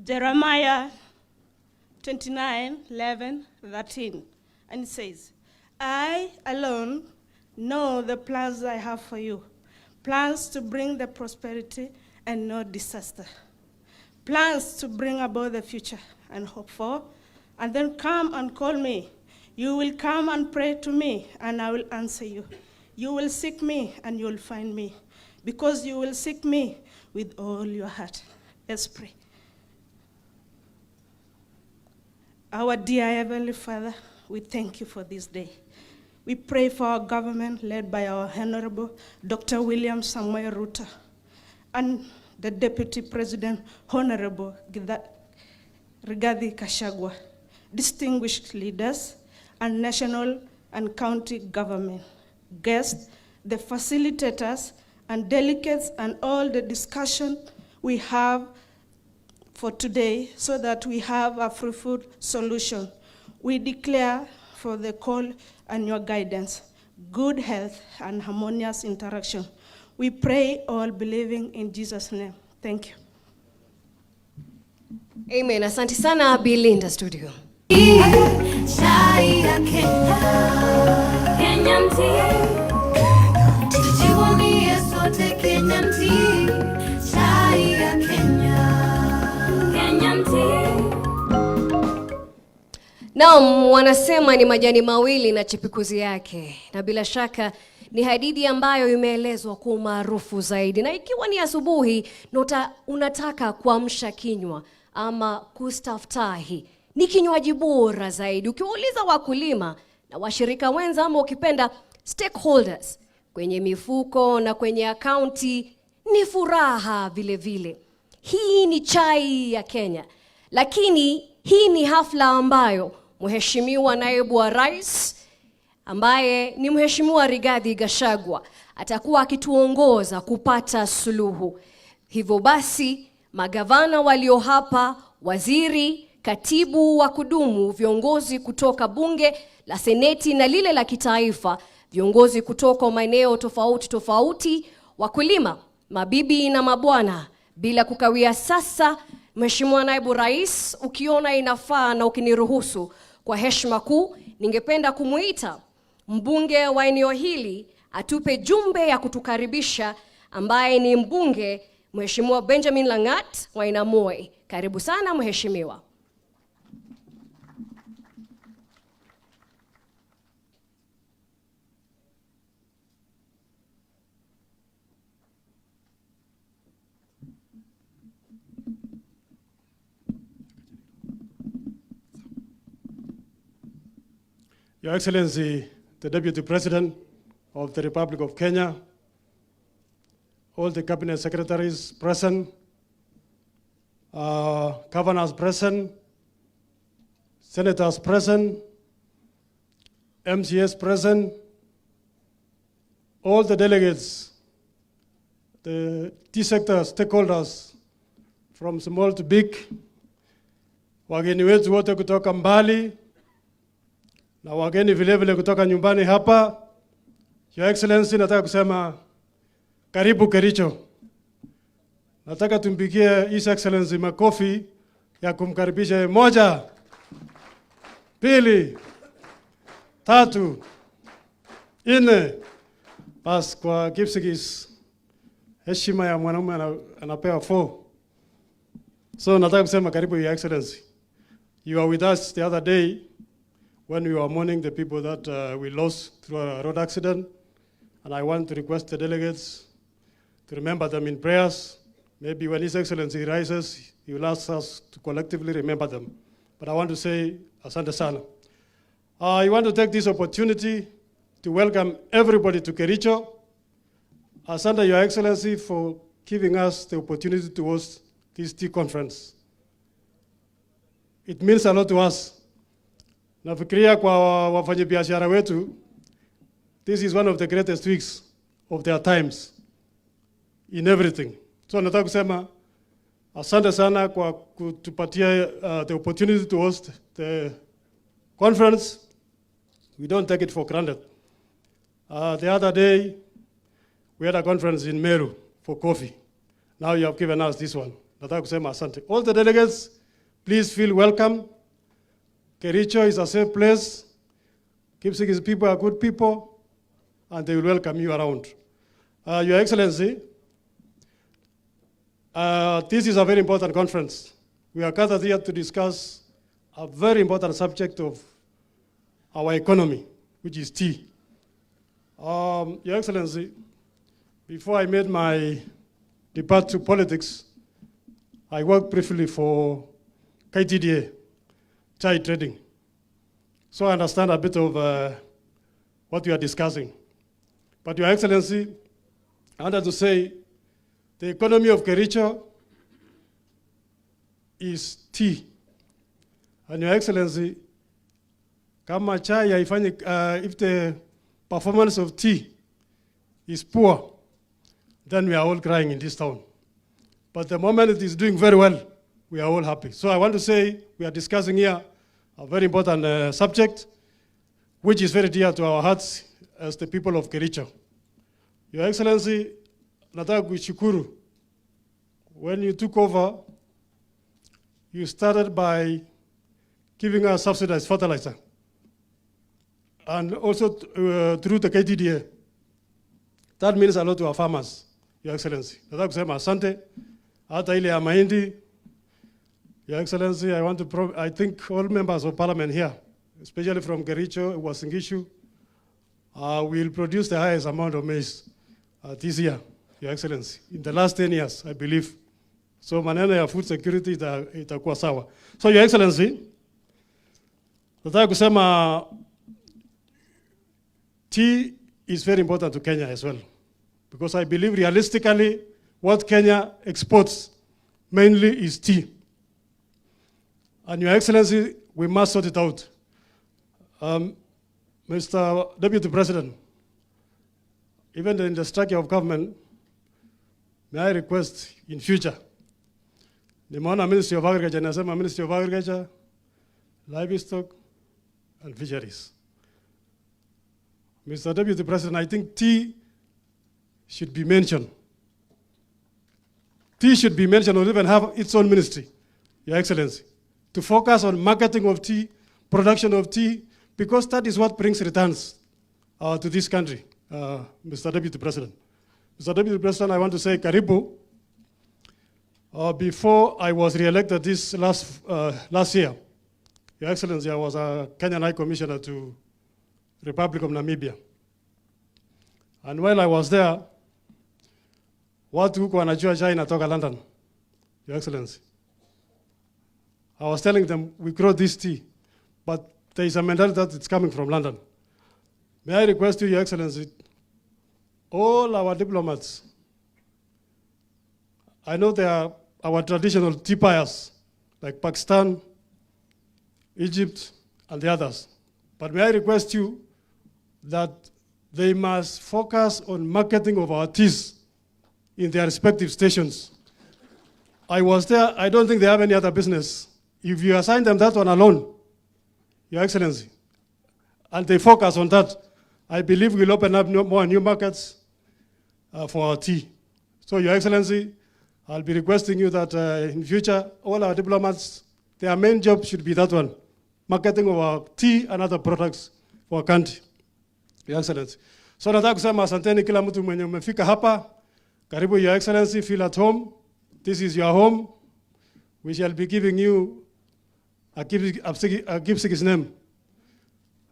Jeremiah 29:11-13, and it says, I alone know the plans I have for you, plans to bring the prosperity and no disaster, plans to bring about the future and hope for, and then come and call me. You will come and pray to me, and I will answer you. You will seek me, and you will find me, because you will seek me with all your heart. Let's pray. Our dear Heavenly Father, we thank you for this day. We pray for our government led by our Honorable Dr. William Samuel Ruto and the Deputy President, Honorable Rigathi Gachagua, distinguished leaders, and national and county government, guests, the facilitators, and delegates, and all the discussion we have for today so that we have a fruitful solution. We declare for the call and your guidance, good health and harmonious interaction. We pray all believing in Jesus' name. Thank you. Amen. Asante sana Bilinda Studio. Naam, wanasema ni majani mawili na chipikuzi yake, na bila shaka ni hadithi ambayo imeelezwa kwa umaarufu zaidi. Na ikiwa ni asubuhi na unataka kuamsha kinywa ama kustaftahi, ni kinywaji bora zaidi. Ukiuliza wakulima na washirika wenza ama ukipenda stakeholders kwenye mifuko na kwenye akaunti, ni furaha vile vile. Hii ni chai ya Kenya, lakini hii ni hafla ambayo Mheshimiwa Naibu wa Rais ambaye ni Mheshimiwa Rigathi Gachagua atakuwa akituongoza kupata suluhu. Hivyo basi, magavana walio hapa, waziri, katibu wa kudumu, viongozi kutoka bunge la seneti na lile la kitaifa, viongozi kutoka maeneo tofauti tofauti, wakulima, mabibi na mabwana, bila kukawia sasa, Mheshimiwa Naibu Rais, ukiona inafaa na ukiniruhusu, kwa heshima kuu, ningependa kumuita mbunge wa eneo hili atupe jumbe ya kutukaribisha, ambaye ni mbunge Mheshimiwa Benjamin Langat wa Inamoi. Karibu sana Mheshimiwa. Your Excellency, the Deputy President of the Republic of Kenya, all the Cabinet Secretaries present, Governors present, Senators present, MCS present, all the delegates, the T-sector stakeholders from small to big, wageni wetu wote kutoka mbali, na wageni vile vile kutoka nyumbani hapa. Your Excellency, nataka kusema karibu Kericho. Nataka tumpigie His Excellency makofi ya kumkaribisha. 1, 2, 3, 4. Bas kwa Kipsigis heshima ya mwanamume anapewa 4. So nataka kusema karibu Your Excellency. You were with us the other day when we were mourning the people that we lost through a road accident. And I want to request the delegates to remember them in prayers. Maybe when His Excellency rises, he will ask us to collectively remember them. But I want to say, asante sana. I want to take this opportunity to welcome everybody to Kericho. Asante, Your Excellency, for giving us the opportunity to host this tea conference. It means a lot to us. Nafikiria kwa wafanyabiashara wetu, this is one of the greatest weeks of their times in everything. So nataka kusema asante sana kwa kutupatia the opportunity to host the conference. We don't take it for granted. The other day, we had a conference in Meru for coffee. Now you have given us this one. Nataka kusema asante. All the delegates, please feel welcome. Kericho is a safe place. Kipsigis people are good people, and they will welcome you around. Your Excellency, this is a very important conference. We are gathered here to discuss a very important subject of our economy, which is tea. Your Excellency, before I made my depart to politics, I worked briefly for KTDA, chai trading. So I understand a bit of what we are discussing. But Your Excellency, I wanted to say the economy of Kericho is tea. And Your Excellency, kama chai haifanyi, if the performance of tea is poor, then we are all crying in this town. But the moment it is doing very well, we are all happy. So I want to say we are discussing here a very important subject, which is very dear to our hearts as the people of Kericho. Your Excellency, nataka kushukuru. When you took over, you started by giving us subsidized fertilizer, and also through the KTDA. That means a lot to our farmers, Your Excellency. Nataka kusema asante. Hata ile ya mahindi, Your Excellency, I think all members of parliament here, especially from Kericho, Wasingishu, will produce the highest amount of maize this year, Your Excellency, in the last 10 years, I believe. So maneno ya food security itakuwa sawa. So Your Excellency, nataka kusema tea is very important to Kenya as well, because I believe realistically what Kenya exports mainly is tea. And Your Excellency, we must sort it out. Mr. Deputy President, even in the structure of government, may I request in future, nimeona Ministry of Agriculture, nasema Ministry of Agriculture, Livestock and Fisheries. Mr. Deputy President, I think tea should be mentioned. Tea should be mentioned or even have its own ministry, Your Excellency, to focus on marketing of tea, production of tea, because that is what brings returns to this country, Mr. Deputy President. Mr. Deputy President, I want to say karibu. Before I was re-elected this last year, Your Excellency, I was a Kenyan High Commissioner to Republic of Namibia. And while I was there, watu huko wanajua chai inatoka London, Your Excellency. I was telling them, we grow this tea, but there is a mentality that it's coming from London. May I request you, Your Excellency, all our diplomats, I know they are our traditional tea buyers, like Pakistan, Egypt, and the others. But may I request you that they must focus on marketing of our teas in their respective stations. I was there, I don't think they have any other business. If you assign them that one alone, Your Excellency, and they focus on that, I believe we'll open up more new markets for our tea. So Your Excellency, I'll be requesting you that in future, all our diplomats, their main job should be that one, marketing of our tea and other products for our country, Your Excellency. So nataka kusema asanteni kila mtu mwenye umefika hapa. Karibu, Your Excellency, feel at home. This is your home. We shall be giving you a Kipsigis name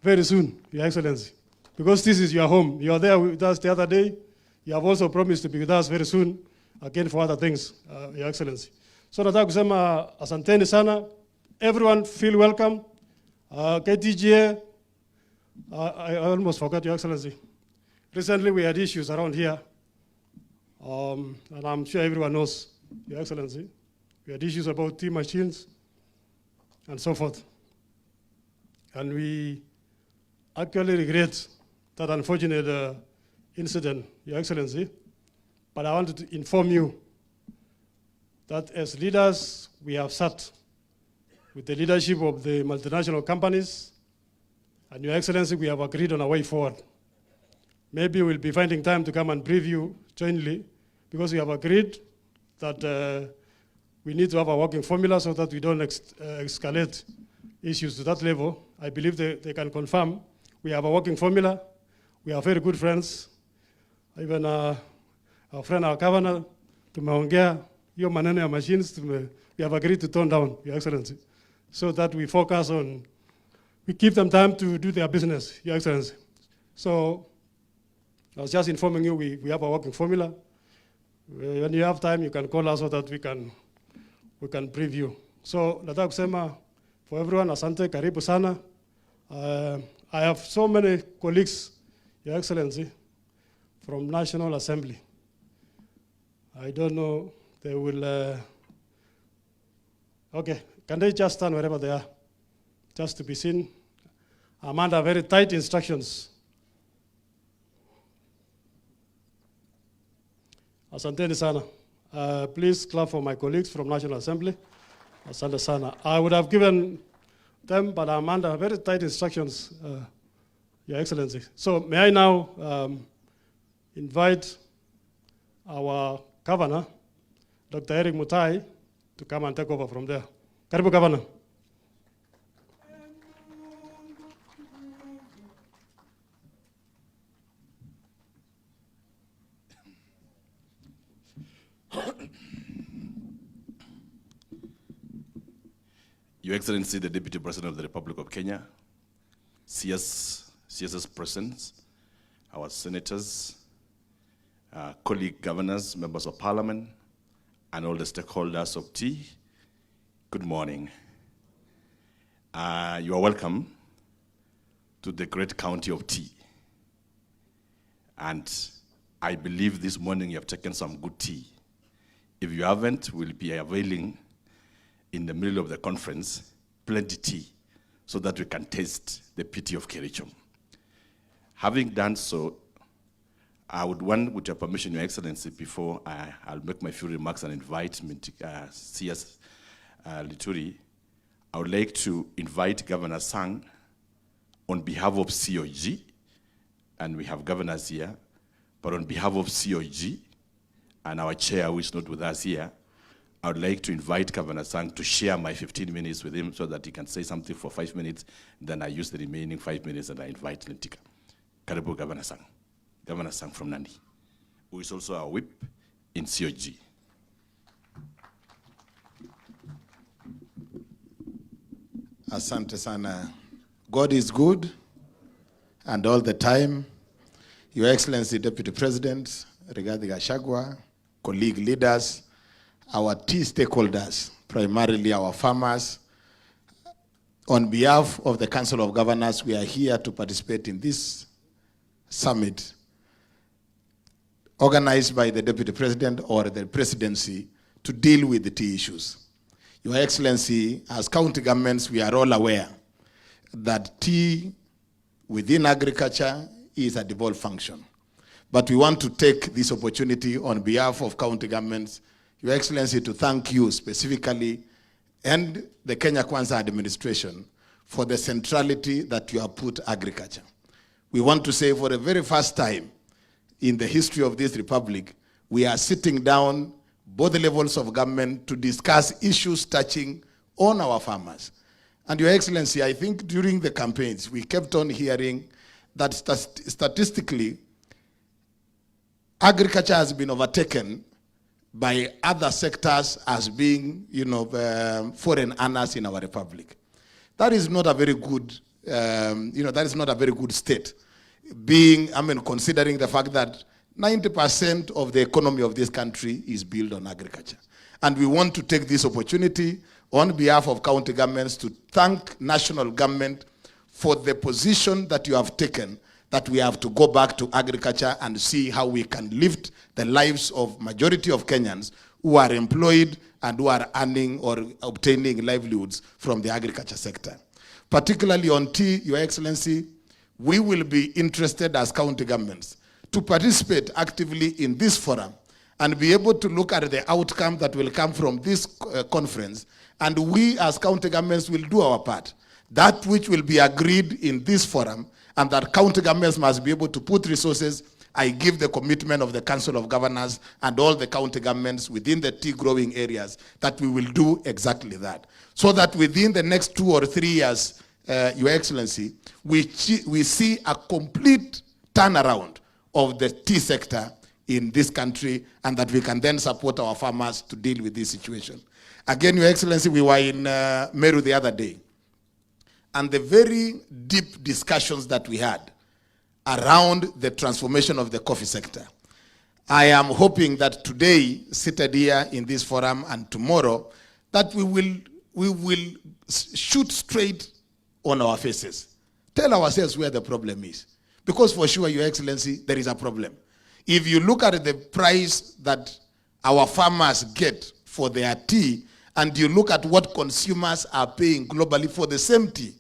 very soon, Your Excellency, because this is your home. You are there with us the other day. You have also promised to be with us very soon, again for other things, Your Excellency. So nataka kusema asanteni sana. Everyone feel welcome. KTGA, I almost forgot, Your Excellency. Recently we had issues around here, and I'm sure everyone knows, Your Excellency. We had issues about tea machines and so forth. And we actually regret that unfortunate incident, Your Excellency. But I wanted to inform you that as leaders, we have sat with the leadership of the multinational companies, and Your Excellency, we have agreed on a way forward. Maybe we'll be finding time to come and brief you jointly, because we have agreed that we need to have a working formula so that we don't escalate issues to that level. I believe they can confirm we have a working formula. We are very good friends. Even our friend, our governor, tumeongea hiyo maneno ya machines, we have agreed to tone down, Your Excellency, so that we focus on, we give them time to do their business, Your Excellency. So I was just informing you, we have a working formula. When you have time, you can call us so that we can preview. So nataka kusema for everyone, asante, karibu sana. I have so many colleagues, Your Excellency, from National Assembly. I don't know, they will, okay, can they just stand wherever they are, just to be seen? I'm under very tight instructions. Asanteni sana. Please clap for my colleagues from National Assembly. Asante sana. I would have given them, but I'm under very tight instructions, Your Excellency. So may I now invite our Governor, Dr. Eric Mutai, to come and take over from there. Karibu, Governor. Your Excellency, the Deputy President of the Republic of Kenya, CS Presidents, our senators, colleague governors, members of parliament, and all the stakeholders of tea, good morning. You are welcome to the great county of tea. And I believe this morning you have taken some good tea. If you haven't, we'll be availing in the middle of the conference plenty tea so that we can taste the pity of Kericho. Having done so, I would want, with your permission, Your Excellency, before I'll make my few remarks and invite CS Lituri, I would like to invite Governor Sang on behalf of COG, and we have governors here, but on behalf of COG and our chair, who is not with us here, I would like to invite Governor Sang to share my 15 minutes with him so that he can say something for 5 minutes, then I use the remaining 5 minutes and I invite Lentika. Karibu, Governor Sang. Governor Sang from Nandi, who is also our whip in COG. Asante sana. God is good, and all the time. Your Excellency, Deputy President, Rigathi Gachagua, colleague leaders, our tea stakeholders, primarily our farmers. On behalf of the Council of Governors, we are here to participate in this summit organized by the Deputy President or the Presidency to deal with the tea issues. Your Excellency, as county governments, we are all aware that tea within agriculture is a devolved function. But we want to take this opportunity on behalf of county governments, Your Excellency, to thank you specifically and the Kenya Kwanza administration for the centrality that you have put agriculture. We want to say for the very first time in the history of this republic, we are sitting down both levels of government to discuss issues touching on our farmers. And Your Excellency, I think during the campaigns, we kept on hearing that statistically, agriculture has been overtaken by other sectors as being, foreign earners in our republic. That is not a very good, that is not a very good state. Considering the fact that 90% of the economy of this country is built on agriculture. And we want to take this opportunity on behalf of county governments to thank national government for the position that you have taken, that we have to go back to agriculture and see how we can lift the lives of majority of Kenyans who are employed and who are earning or obtaining livelihoods from the agriculture sector. Particularly on tea, Your Excellency, we will be interested as county governments to participate actively in this forum and be able to look at the outcome that will come from this conference, and we as county governments will do our part. That which will be agreed in this forum, and that county governments must be able to put resources I give the commitment of the Council of Governors and all the county governments within the tea growing areas that we will do exactly that. So that within the next 2 or 3 years, Your Excellency, we see a complete turnaround of the tea sector in this country, and that we can then support our farmers to deal with this situation. Again, Your Excellency, we were in Meru the other day, and the very deep discussions that we had around the transformation of the coffee sector. I am hoping that today, seated here in this forum, and tomorrow, that we will shoot straight on our faces. Tell ourselves where the problem is. Because for sure, Your Excellency, there is a problem. If you look at the price that our farmers get for their tea, and you look at what consumers are paying globally for the same tea,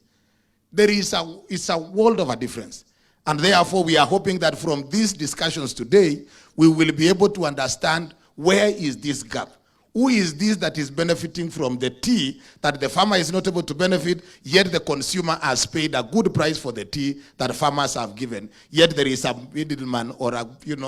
it's a world of a difference. And therefore, we are hoping that from these discussions today, we will be able to understand where is this gap. Who is this that is benefiting from the tea that the farmer is not able to benefit, yet the consumer has paid a good price for the tea that farmers have given. Yet there is a middleman or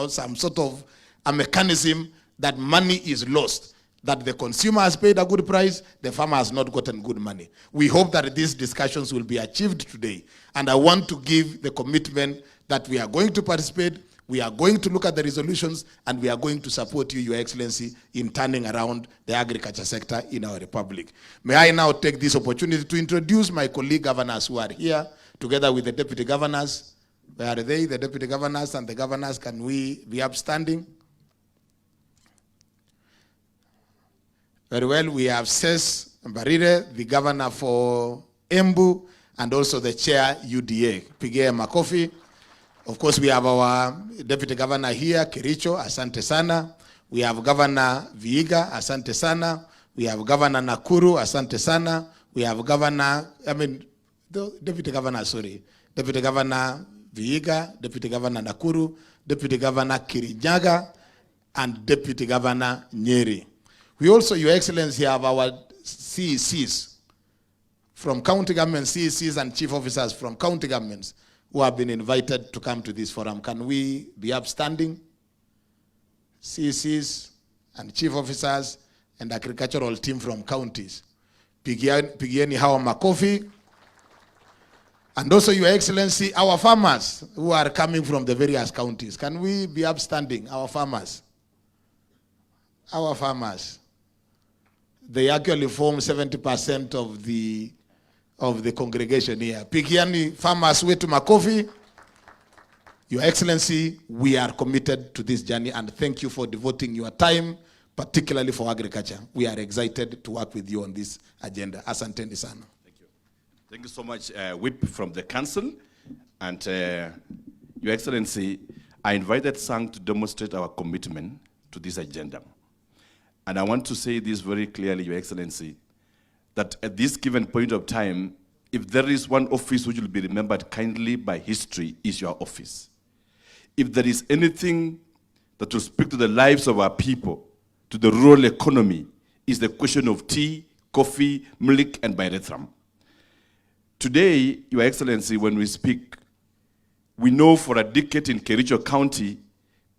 some sort of a mechanism that money is lost. That the consumer has paid a good price, the farmer has not gotten good money. We hope that these discussions will be achieved today. And I want to give the commitment that we are going to participate, we are going to look at the resolutions, and we are going to support you, Your Excellency, in turning around the agriculture sector in our republic. May I now take this opportunity to introduce my colleague governors who are here, together with the deputy governors. Where are they, the deputy governors and the governors? Can we be upstanding? Very well, we have Ses Mbarire, the governor for Embu, and also the chair UDA, Pigea Makofi. Of course, we have our deputy governor here, Kericho, Asante Sana. We have Governor Vihiga, Asante Sana. We have Governor Nakuru, Asante Sana. We have Deputy Governor Vihiga, Deputy Governor Nakuru, Deputy Governor Kirinyaga, and Deputy Governor Nyeri. We also, Your Excellency, have our CECs from county governments, CECs and chief officers from county governments who have been invited to come to this forum. Can we be upstanding? CECs and chief officers and agricultural team from counties. Pigieni hawa makofi. And also, Your Excellency, our farmers who are coming from the various counties. Can we be upstanding, our farmers? Our farmers. They actually form 70% of the congregation here. Pigiani farmers wetu makofi. Your Excellency, we are committed to this journey, and thank you for devoting your time, particularly for agriculture. We are excited to work with you on this agenda. Asanteni sana. Thank you. Thank you so much, Whip from the Council. And Your Excellency, I invited Sang to demonstrate our commitment to this agenda. And I want to say this very clearly, Your Excellency, that at this given point of time, if there is one office which will be remembered kindly by history, is your office. If there is anything that will speak to the lives of our people, to the rural economy, is the question of tea, coffee, milk, and pyrethrum. Today, Your Excellency, when we speak, we know for a decade in Kericho County,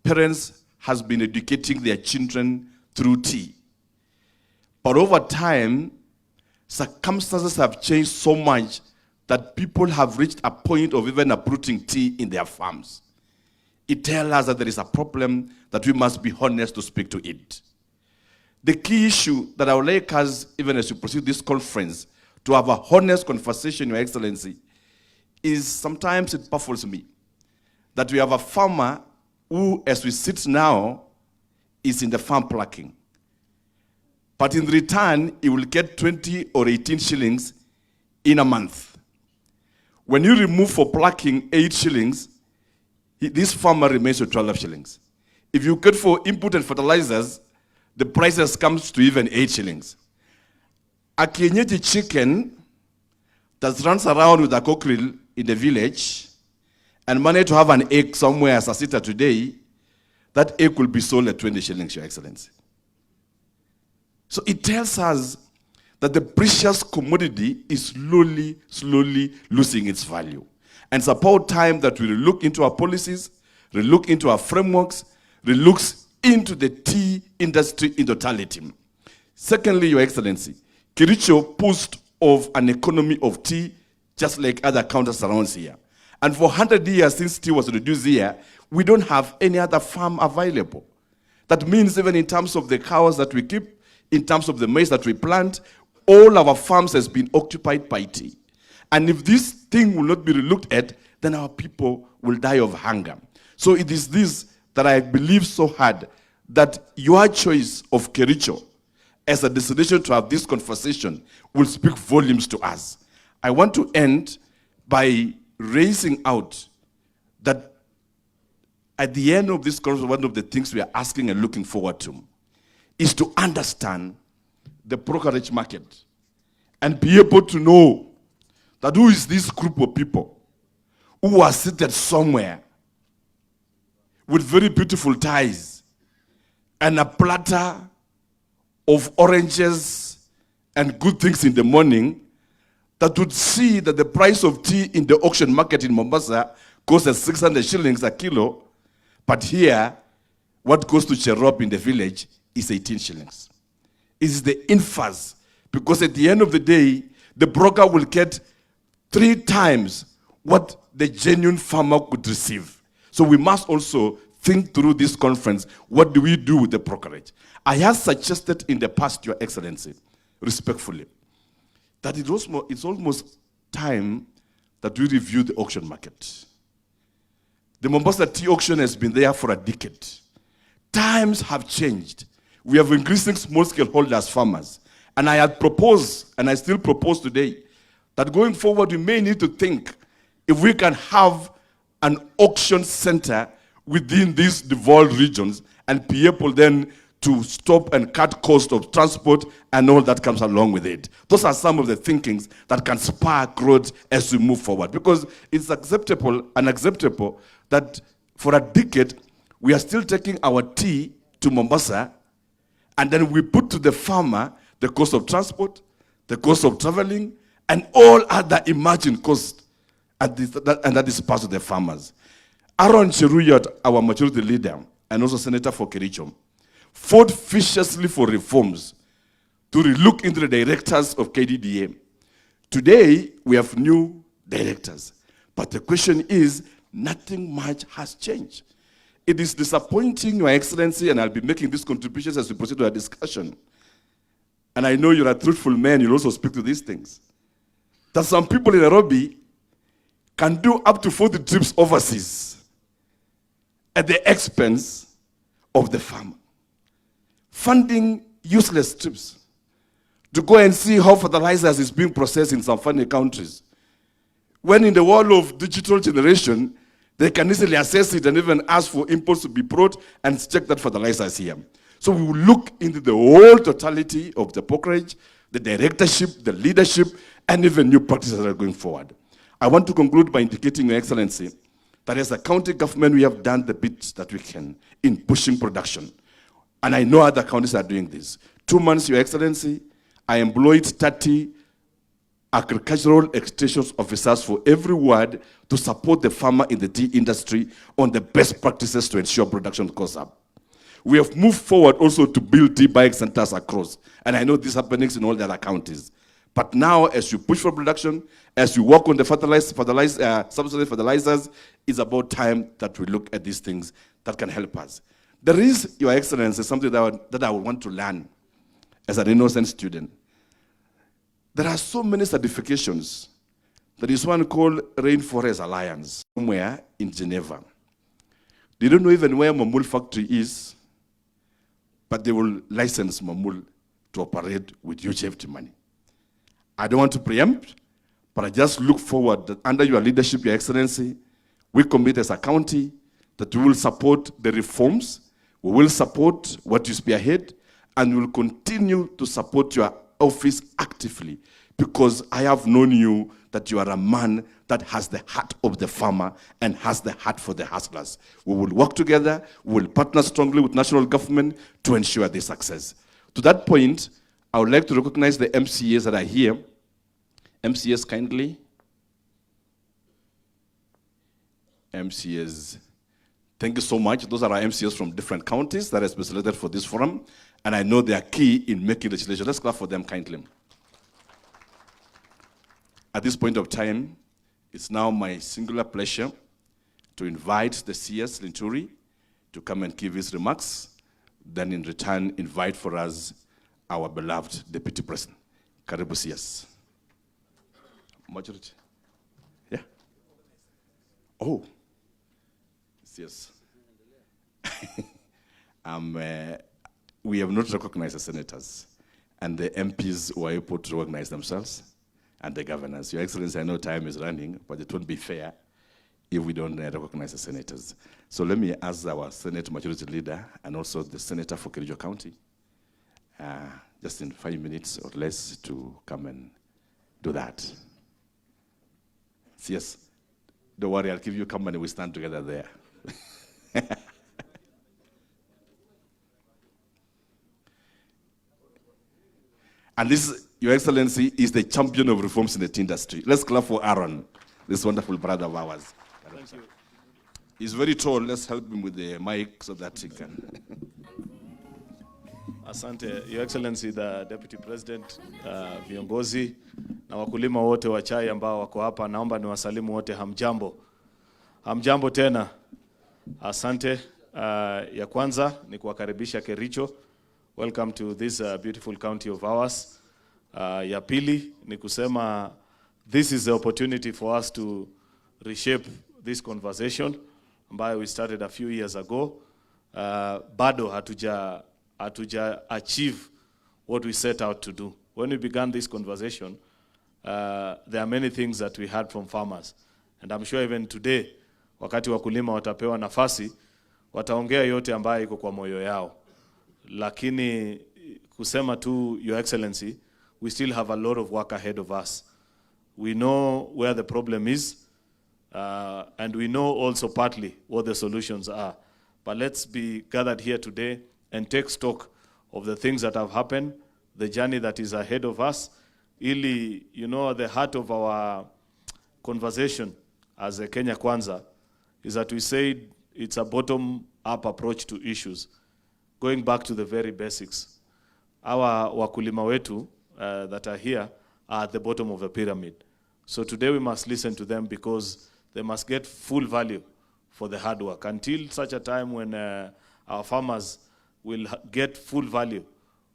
parents has been educating their children through tea. But over time, circumstances have changed so much that people have reached a point of even uprooting tea in their farms. It tells us that there is a problem that we must be honest to speak to it. The key issue that I would like us, even as we proceed this conference, to have a honest conversation, Your Excellency, is sometimes it baffles me that we have a farmer who, as we sit now, is in the farm plucking. But in return, he will get 20 or 18 shillings in a month. When you remove for plucking 8 shillings, this farmer remains with 12 shillings. If you get for input and fertilizers, the prices comes to even 8 shillings. A kienyeji chicken that runs around with a cockerel in the village and managed to have an egg somewhere as a sitter today, that egg will be sold at 20 shillings, Your Excellency. So it tells us that the precious commodity is slowly losing its value. And it's about time that we look into our policies, relook into our frameworks, relooks into the tea industry in totality. Secondly, Your Excellency, Kericho boasts of an economy of tea just like other countries around here. And for 100 years since tea was reduced here, we don't have any other farm available. That means even in terms of the cows that we keep, in terms of the maize that we plant, all our farms has been occupied by tea. And if this thing will not be relooked at, then our people will die of hunger. So it is this that I believe so hard, that your choice of Kericho as a destination to have this conversation will speak volumes to us. I want to end by raising out that at the end of this conference, one of the things we are asking and looking forward to is to understand the brokerage market and be able to know that who is this group of people who are seated somewhere with very beautiful ties and a platter of oranges and good things in the morning, that would see that the price of tea in the auction market in Mombasa goes at 600 shillings a kilo, but here, what goes to Cherop in the village is 18 shillings. It is the inverse, because at the end of the day, the broker will get 3 times what the genuine farmer could receive. So we must also think through this conference, what do we do with the brokerage? I have suggested in the past, Your Excellency, respectfully, that it's almost time that we review the auction market. The Mombasa tea auction has been there for a decade. Times have changed. We have increasing small-scale holders, farmers. And I had proposed, and I still propose today, that going forward we may need to think if we can have an auction center within these devolved regions and be able then to stop and cut cost of transport and all that comes along with it. Those are some of the thinkings that can spark growth as we move forward. Because it's unacceptable that for a decade we are still taking our tea to Mombasa and then we put to the farmer the cost of transport, the cost of traveling, and all other imagined costs, and that is part of the farmers. Aaron Cheruyot, our majority leader, and also Senator for Kericho, fought viciously for reforms to relook into the directors of KDDA. Today, we have new directors. But the question is, nothing much has changed. It is disappointing, Your Excellency, and I'll be making these contributions as we proceed to our discussion. And I know you're a truthful man, you'll also speak to these things. That some people in Nairobi can do up to 40 trips overseas at the expense of the farmer, funding useless trips to go and see how fertilizers is being processed in some foreign countries. When in the world of digital generation, they can easily assess it and even ask for imports to be brought and check that fertilizers here. So we will look into the whole totality of the brokerage, the directorship, the leadership, and even new practices that are going forward. I want to conclude by indicating, Your Excellency, that as a county government, we have done the bit that we can in pushing production. And I know other counties are doing this. 2 months, Your Excellency, I employed 30 agricultural extension officers for every ward to support the farmer in the tea industry on the best practices to ensure production goes up. We have moved forward also to build tea buying centers across. And I know this happens in all the other counties. But now, as you push for production, as you work on the subsidized fertilizers, it's about time that we look at these things that can help us. There is, Your Excellency, something that I would want to learn as an innocent student. There are so many certifications. There is one called Rainforest Alliance, somewhere in Geneva. They don't know even where Mamul factory is, but they will license Mamul to operate with huge hefty money. I don't want to preempt, but I just look forward that under your leadership, Your Excellency, we commit as a county that we will support the reforms, we will support what you spearhead, and we will continue to support your office actively, because I have known you that you are a man that has the heart of the farmer and has the heart for the hustlers. We will work together, we will partner strongly with national government to ensure their success. To that point, I would like to recognize the MCAs that are here. MCAs kindly. MCAs, Thank you so much. Those are our MCs from different counties that has been selected for this forum, and I know they are key in making legislation. Let's clap for them kindly. At this point of time, it's now my singular pleasure to invite the CS Linturi to come and give his remarks, then in return invite for us our beloved Deputy President. Karibu CS. Majority. Yeah. Oh. Yes. We have not recognized the senators, and the MPs were able to recognize themselves, and the governors. Your Excellency, I know time is running, but it won't be fair if we don't recognize the senators. So let me ask our Senate Majority Leader and also the Senator for Kericho County, just in 5 minutes or less, to come and do that. Yes. Don't worry, I'll give you company. We stand together there. And this, Your Excellency, is the champion of reforms in the tea industry. Let's clap for Aaron, this wonderful brother of ours. Thank you. He's very tall. Let's help him with the mic so that he can. Asante, Your Excellency, the Deputy President, viongozi na wakulima wote wa chai ambao wako hapa, naomba niwasalimu wote hamjambo. Hamjambo tena. Asante. Ya kwanza ni kuwakaribisha Kericho. Welcome to this beautiful county of ours. Ya pili ni kusema this is the opportunity for us to reshape this conversation ambayo we started a few years ago. Bado hatuja achieve what we set out to do. When we began this conversation, there are many things that we heard from farmers. And I'm sure even today, wakati wakulima watapewa nafasi, wataongea yote ambayo iko kwa moyo yao. Lakini kusema tu, Your Excellency, we still have a lot of work ahead of us. We know where the problem is, and we know also partly what the solutions are. But let's be gathered here today and take stock of the things that have happened, the journey that is ahead of us. Ili, you know, the heart of our conversation as a Kenya Kwanza is that we say it's a bottom-up approach to issues, going back to the very basics. Our wakulima wetu that are here are at the bottom of the pyramid. So today we must listen to them because they must get full value for the hard work. Until such a time when our farmers will get full value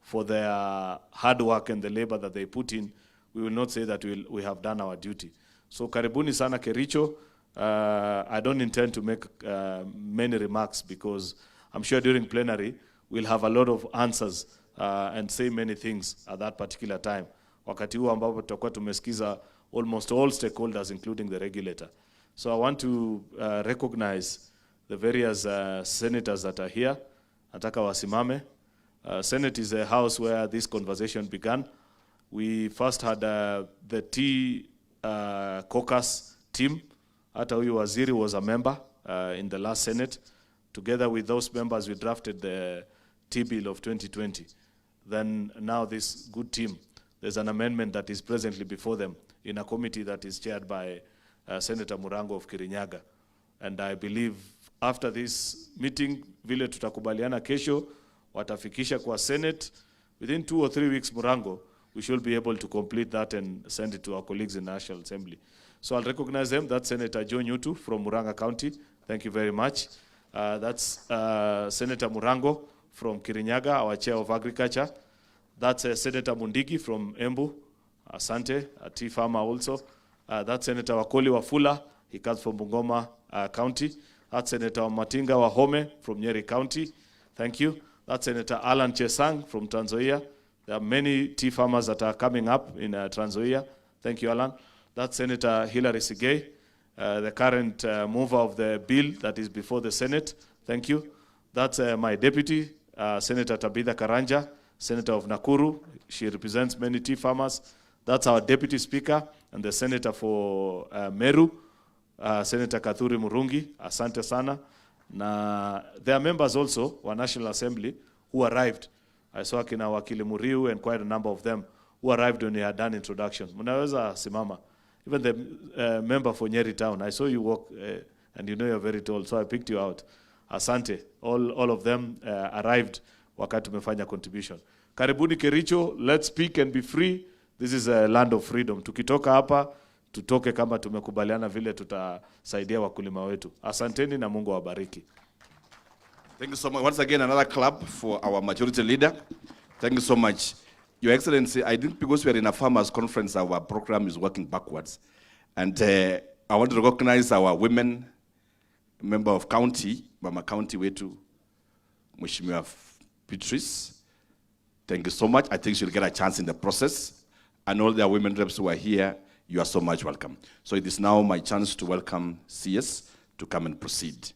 for their hard work and the labor that they put in, we will not say that we have done our duty. So karibuni sana Kericho. I don't intend to make many remarks because I'm sure during plenary we'll have a lot of answers and say many things at that particular time. Wakati huu ambapo tutakuwa tumesikiza almost all stakeholders, including the regulator. So I want to recognize the various senators that are here. Nataka wasimame. Senate is a house where this conversation began. We first had the tea caucus team. Hata huyu waziri was a member in the last Senate. Together with those members, we drafted the tea bill of 2020. Then now this good team, there's an amendment that is presently before them in a committee that is chaired by Senator Murango of Kirinyaga. And I believe after this meeting, vile tutakubaliana kesho, watafikisha kwa Senate. Within 2 or 3 weeks, Murango, we should be able to complete that and send it to our colleagues in the National Assembly. So I'll recognize them. That's Senator Joe Nyutu from Muranga County. Thank you very much. That's Senator Murango from Kirinyaga, our Chair of Agriculture. That's Senator Mundigi from Embu. Asante, a tea farmer also. That's Senator Wakoli Wafula. He comes from Bungoma County. That's Senator Matinga Wahome from Nyeri County. Thank you. That's Senator Alan Chesang from Trans Nzoia. There are many tea farmers that are coming up in Trans Nzoia. Thank you, Alan. That's Senator Hilary Sigei, the current mover of the bill that is before the Senate. Thank you. That's my deputy, Senator Tabitha Karanja, Senator of Nakuru. She represents many tea farmers. That's our deputy speaker and the senator for Meru, Senator Kathuri Murungi. Asante sana. Na there are members also wa National Assembly who arrived. I saw kina Wakili Muriu and quite a number of them who arrived when we had done introduction. Munaweza simama. Even the member for Nyeri Town, I saw you walk and you know you're very tall, so I picked you out. Asante. All of them arrived wakati tumefanya contribution. Karibuni Kericho, let's speak and be free. This is a land of freedom. Tukitoka hapa, tutoke kama tumekubaliana vile tutasaidia wakulima wetu. Asanteni na Mungu awabariki. Thank you so much. Once again, another clap for our majority leader. Thank you so much. Your Excellency, I think because we are in a farmers conference, our program is working backwards. And I want to recognize our women, member of county, Mama County wetu, Mheshimiwa Beatrice. Thank you so much. I think she'll get a chance in the process. And all the women reps who are here, you are so much welcome. So it is now my chance to welcome CS to come and proceed.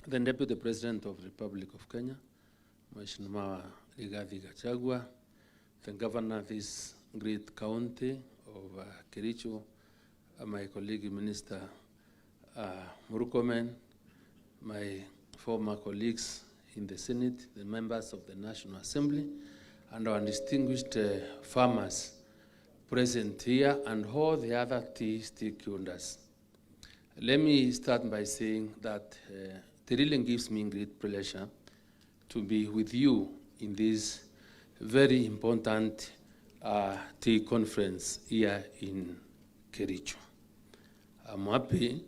The Deputy President of the Republic of Kenya, Mheshimiwa Rigathi Gachagua, the Governor of this great county of Kericho, my colleague Minister Murkomen, my former colleagues in the Senate, the members of the National Assembly, and our distinguished farmers present here, and all the other key stakeholders. Let me start by saying that it really gives me great pleasure to be with you in this very important tea conference here in Kericho. I'm happy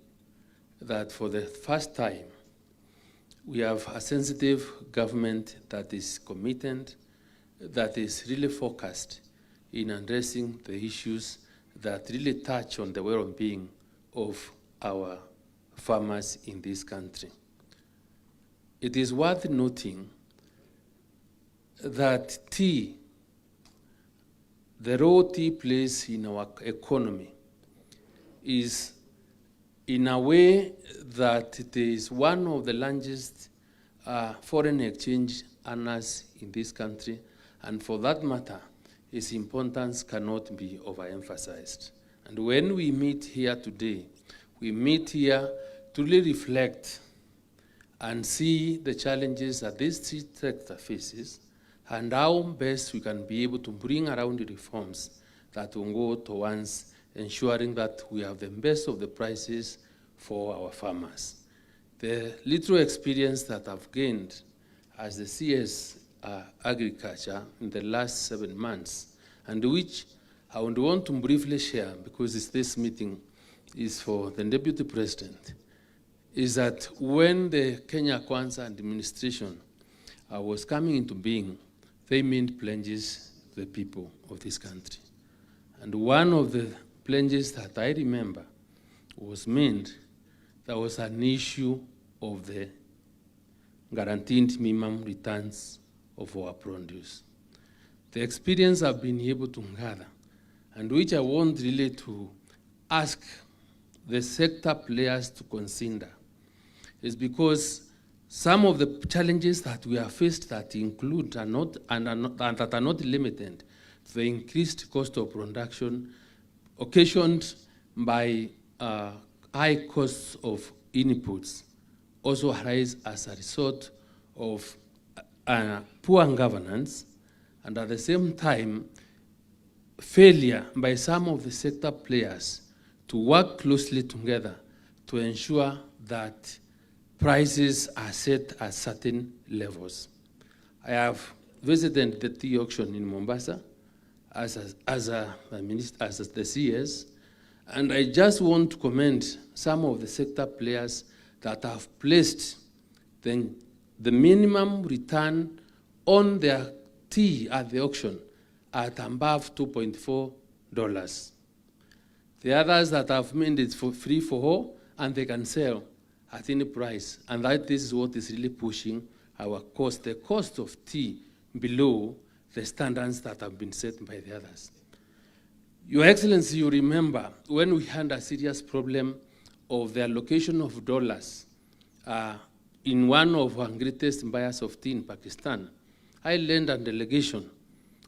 that for the first time, we have a sensitive government that is committed, that is really focused in addressing the issues that really touch on the well-being of our farmers in this country. It is worth noting that tea, the role tea plays in our economy, is in a way that it is one of the largest foreign exchange earners in this country, and for that matter, its importance cannot be overemphasized. And when we meet here today, we meet here to really reflect and see the challenges that this tea sector faces and how best we can be able to bring around the reforms that will go towards ensuring that we have the best of the prices for our farmers. The little experience that I've gained as the CS Agriculture in the last 7 months, and which I would want to briefly share because this meeting is for the Deputy President, is that when the Kenya Kwanza administration was coming into being, they made pledges to the people of this country. And one of the pledges that I remember was made, there was an issue of the guaranteed minimum returns of our produce. The experience I've been able to gather, and which I want really to ask the sector players to consider, is because some of the challenges that we are faced that include and that are not limited to the increased cost of production occasioned by high costs of inputs also arise as a result of poor governance, and at the same time, failure by some of the sector players to work closely together to ensure that prices are set at certain levels. I have visited the tea auction in Mombasa as the CS, and I just want to commend some of the sector players that have placed the minimum return on their tea at the auction at above $2.4. The others that have made it for free for all, and they can sell at any price. And that this is what is really pushing our cost, the cost of tea below the standards that have been set by the others. Your Excellency, you remember when we had a serious problem of the allocation of dollars in one of our greatest buyers of tea in Pakistan, I led a delegation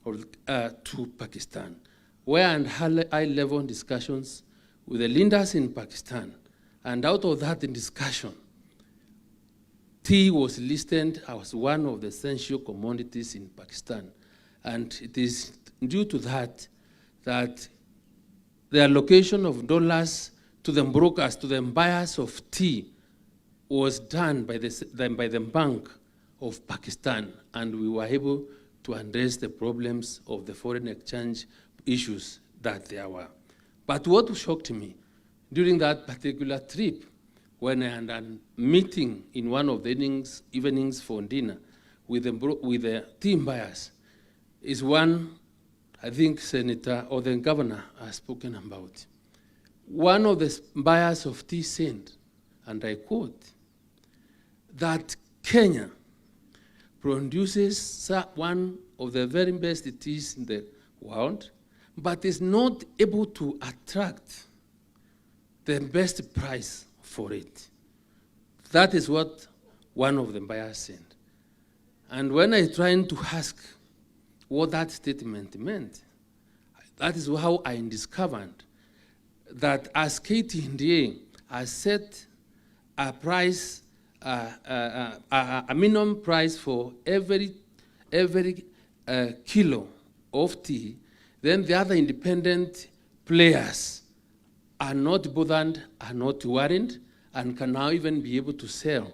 to Pakistan, where I had high-level discussions with the leaders in Pakistan. And out of that discussion, tea was listed as one of the essential commodities in Pakistan. And it is due to that the allocation of dollars to the brokers, to the buyers of tea, was done by the Bank of Pakistan, and we were able to address the problems of the foreign exchange issues that there were. But what shocked me during that particular trip, when I had a meeting in one of the evenings for dinner with the tea buyers, is one I think Senator or the Governor has spoken about. One of the buyers of tea said, and I quote, that Kenya produces one of the very best teas in the world, but is not able to attract the best price for it. That is what one of the buyers said. And when I tried to ask what that statement meant, that is how I discovered that as KTNDA has set a price, a minimum price for every kilo of tea, then the other independent players are not bothered, are not worried, and can now even be able to sell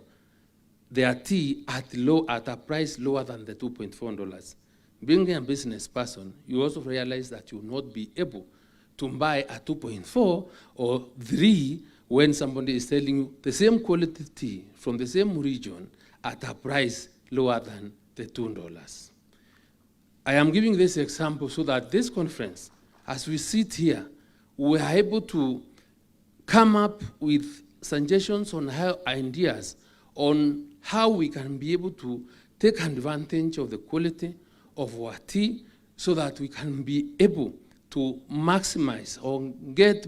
their tea at a price lower than the $2.4. Being a business person, you also realize that you will not be able to buy a 2.4 or 3 when somebody is selling you the same quality tea from the same region at a price lower than the $2. I am giving this example so that this conference, as we sit here, we are able to come up with suggestions on ideas on how we can be able to take advantage of the quality of our tea so that we can be able to maximize or get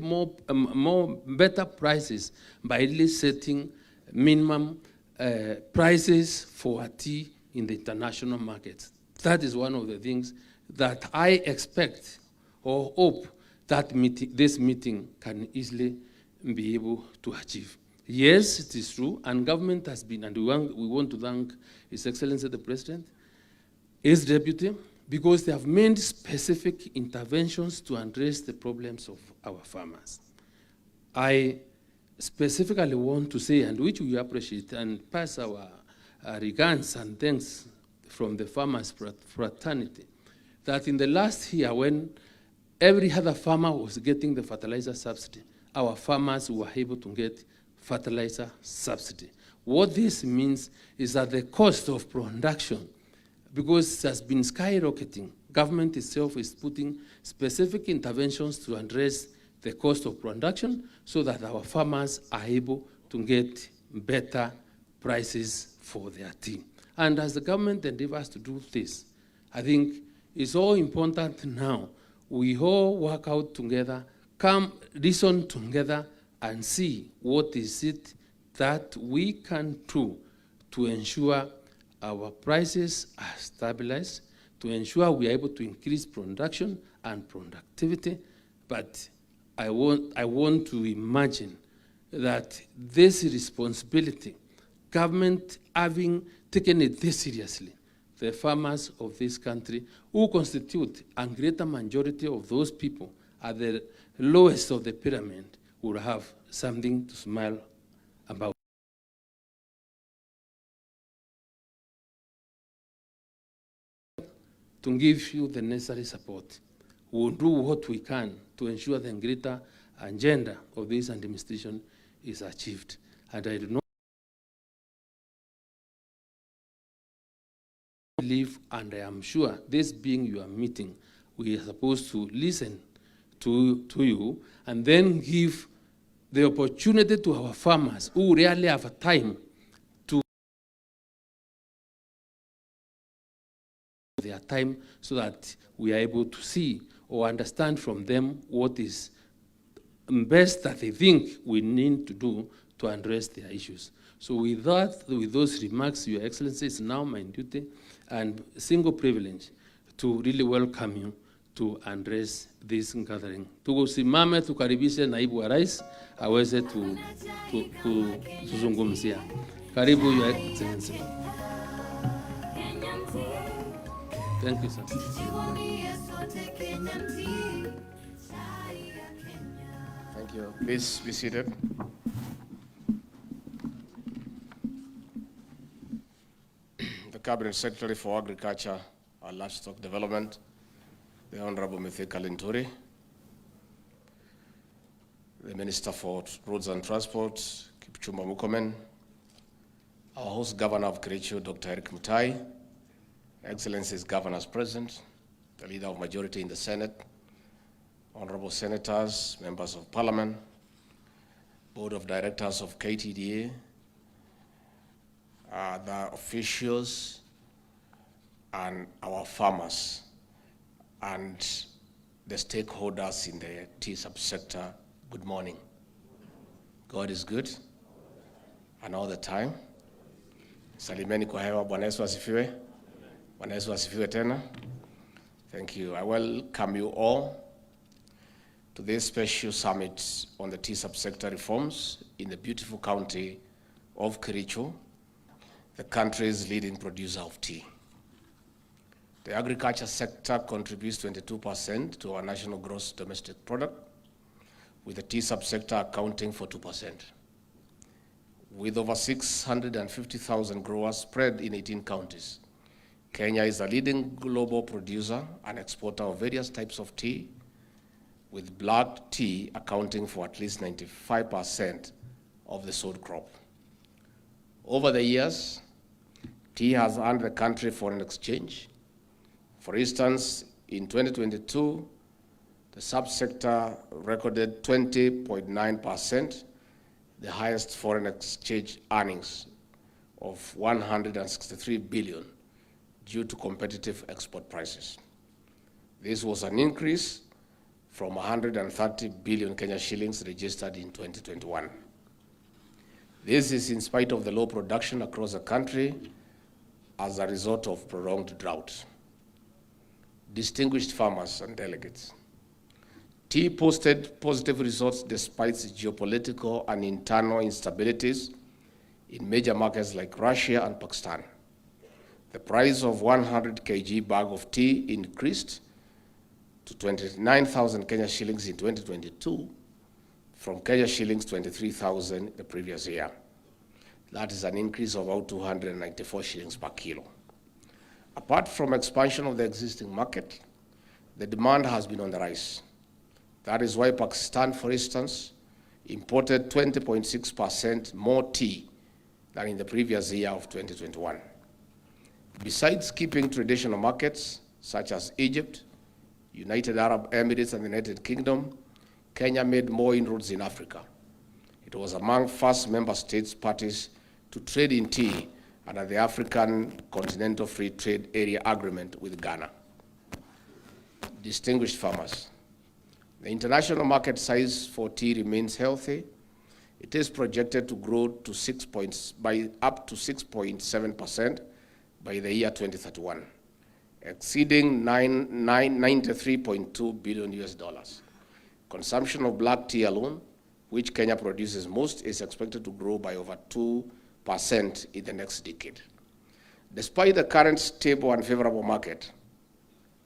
better prices by really setting minimum prices for our tea in the international markets. That is one of the things that I expect or hope that this meeting can easily be able to achieve. Yes, it is true, and government has been, and we want to thank His Excellency the President, his deputy, because they have made specific interventions to address the problems of our farmers. I specifically want to say, and which we appreciate, and pass our regards and thanks from the farmers' fraternity, that in the last year when every other farmer was getting the fertilizer subsidy, our farmers were able to get fertilizer subsidy. What this means is that the cost of production, because it has been skyrocketing, government itself is putting specific interventions to address the cost of production so that our farmers are able to get better prices for their tea. And as the government endeavors to do this, I think it's all important now we all work out together, come reason together and see what is it that we can do to ensure our prices are stabilized, to ensure we are able to increase production and productivity. But I want to imagine that this responsibility, government having taken it this seriously, the farmers of this country, who constitute a greater majority of those people at the lowest of the pyramid, will have something to smile about. To give you the necessary support. We will do what we can to ensure the greater agenda of this administration is achieved. And I do not believe, and I am sure, this being your meeting, we are supposed to listen to you and then give the opportunity to our farmers who rarely have a time to their time so that we are able to see or understand from them what is best that they think we need to do to address their issues. So with that, with those remarks, Your Excellency, it's now my duty and single privilege to really welcome you to address this gathering. Tusimame tukaribishe naibu wa rais aweze tuzungumzia. Karibu Your Excellency. Thank you, sir. Thank you. Please be seated. The Cabinet Secretary for Agriculture and Livestock Development, the Honorable Mithika Linturi, the Minister for Roads and Transport, Kipchumba Murkomen, our host Governor of Kericho, Dr. Eric Mutai, Excellencies Governors present, the Leader of Majority in the Senate, Honorable Senators, Members of Parliament, Board of Directors of KTDA, the officials, and our farmers, and the stakeholders in the tea subsector, good morning. God is good, and all the time. Salimeni kwa hewa, Bwana Yesu asifiwe. Bwana Yesu asifiwe tena. Thank you. I welcome you all to this special summit on the tea subsector reforms in the beautiful county of Kericho, the country's leading producer of tea. The agriculture sector contributes 22% to our national gross domestic product, with the tea subsector accounting for 2%. With over 650,000 growers spread in 18 counties, Kenya is a leading global producer and exporter of various types of tea, with black tea accounting for at least 95% of the sold crop. Over the years, tea has earned the country foreign exchange. For instance, in 2022, the subsector recorded 20.9%, the highest foreign exchange earnings of 163 billion due to competitive export prices. This was an increase from 130 billion Kenya shillings registered in 2021. This is in spite of the low production across the country as a result of prolonged drought. Distinguished farmers and delegates, tea posted positive results despite geopolitical and internal instabilities in major markets like Russia and Pakistan. The price of 100 kg bag of tea increased to 29,000 Kenya shillings in 2022 from Kenya shillings 23,000 the previous year. That is an increase of about 294 shillings per kilo. Apart from expansion of the existing market, the demand has been on the rise. That is why Pakistan, for instance, imported 20.6% more tea than in the previous year of 2021. Besides keeping traditional markets such as Egypt, United Arab Emirates, and the United Kingdom, Kenya made more inroads in Africa. It was among first member states parties to trade in tea under the African Continental Free Trade Area Agreement with Ghana. Distinguished farmers, the international market size for tea remains healthy. It is projected to grow to up to 6.7% by the year 2031, exceeding $93.2 billion. Consumption of black tea alone, which Kenya produces most, is expected to grow by over 2% in the next decade. Despite the current stable and favorable market,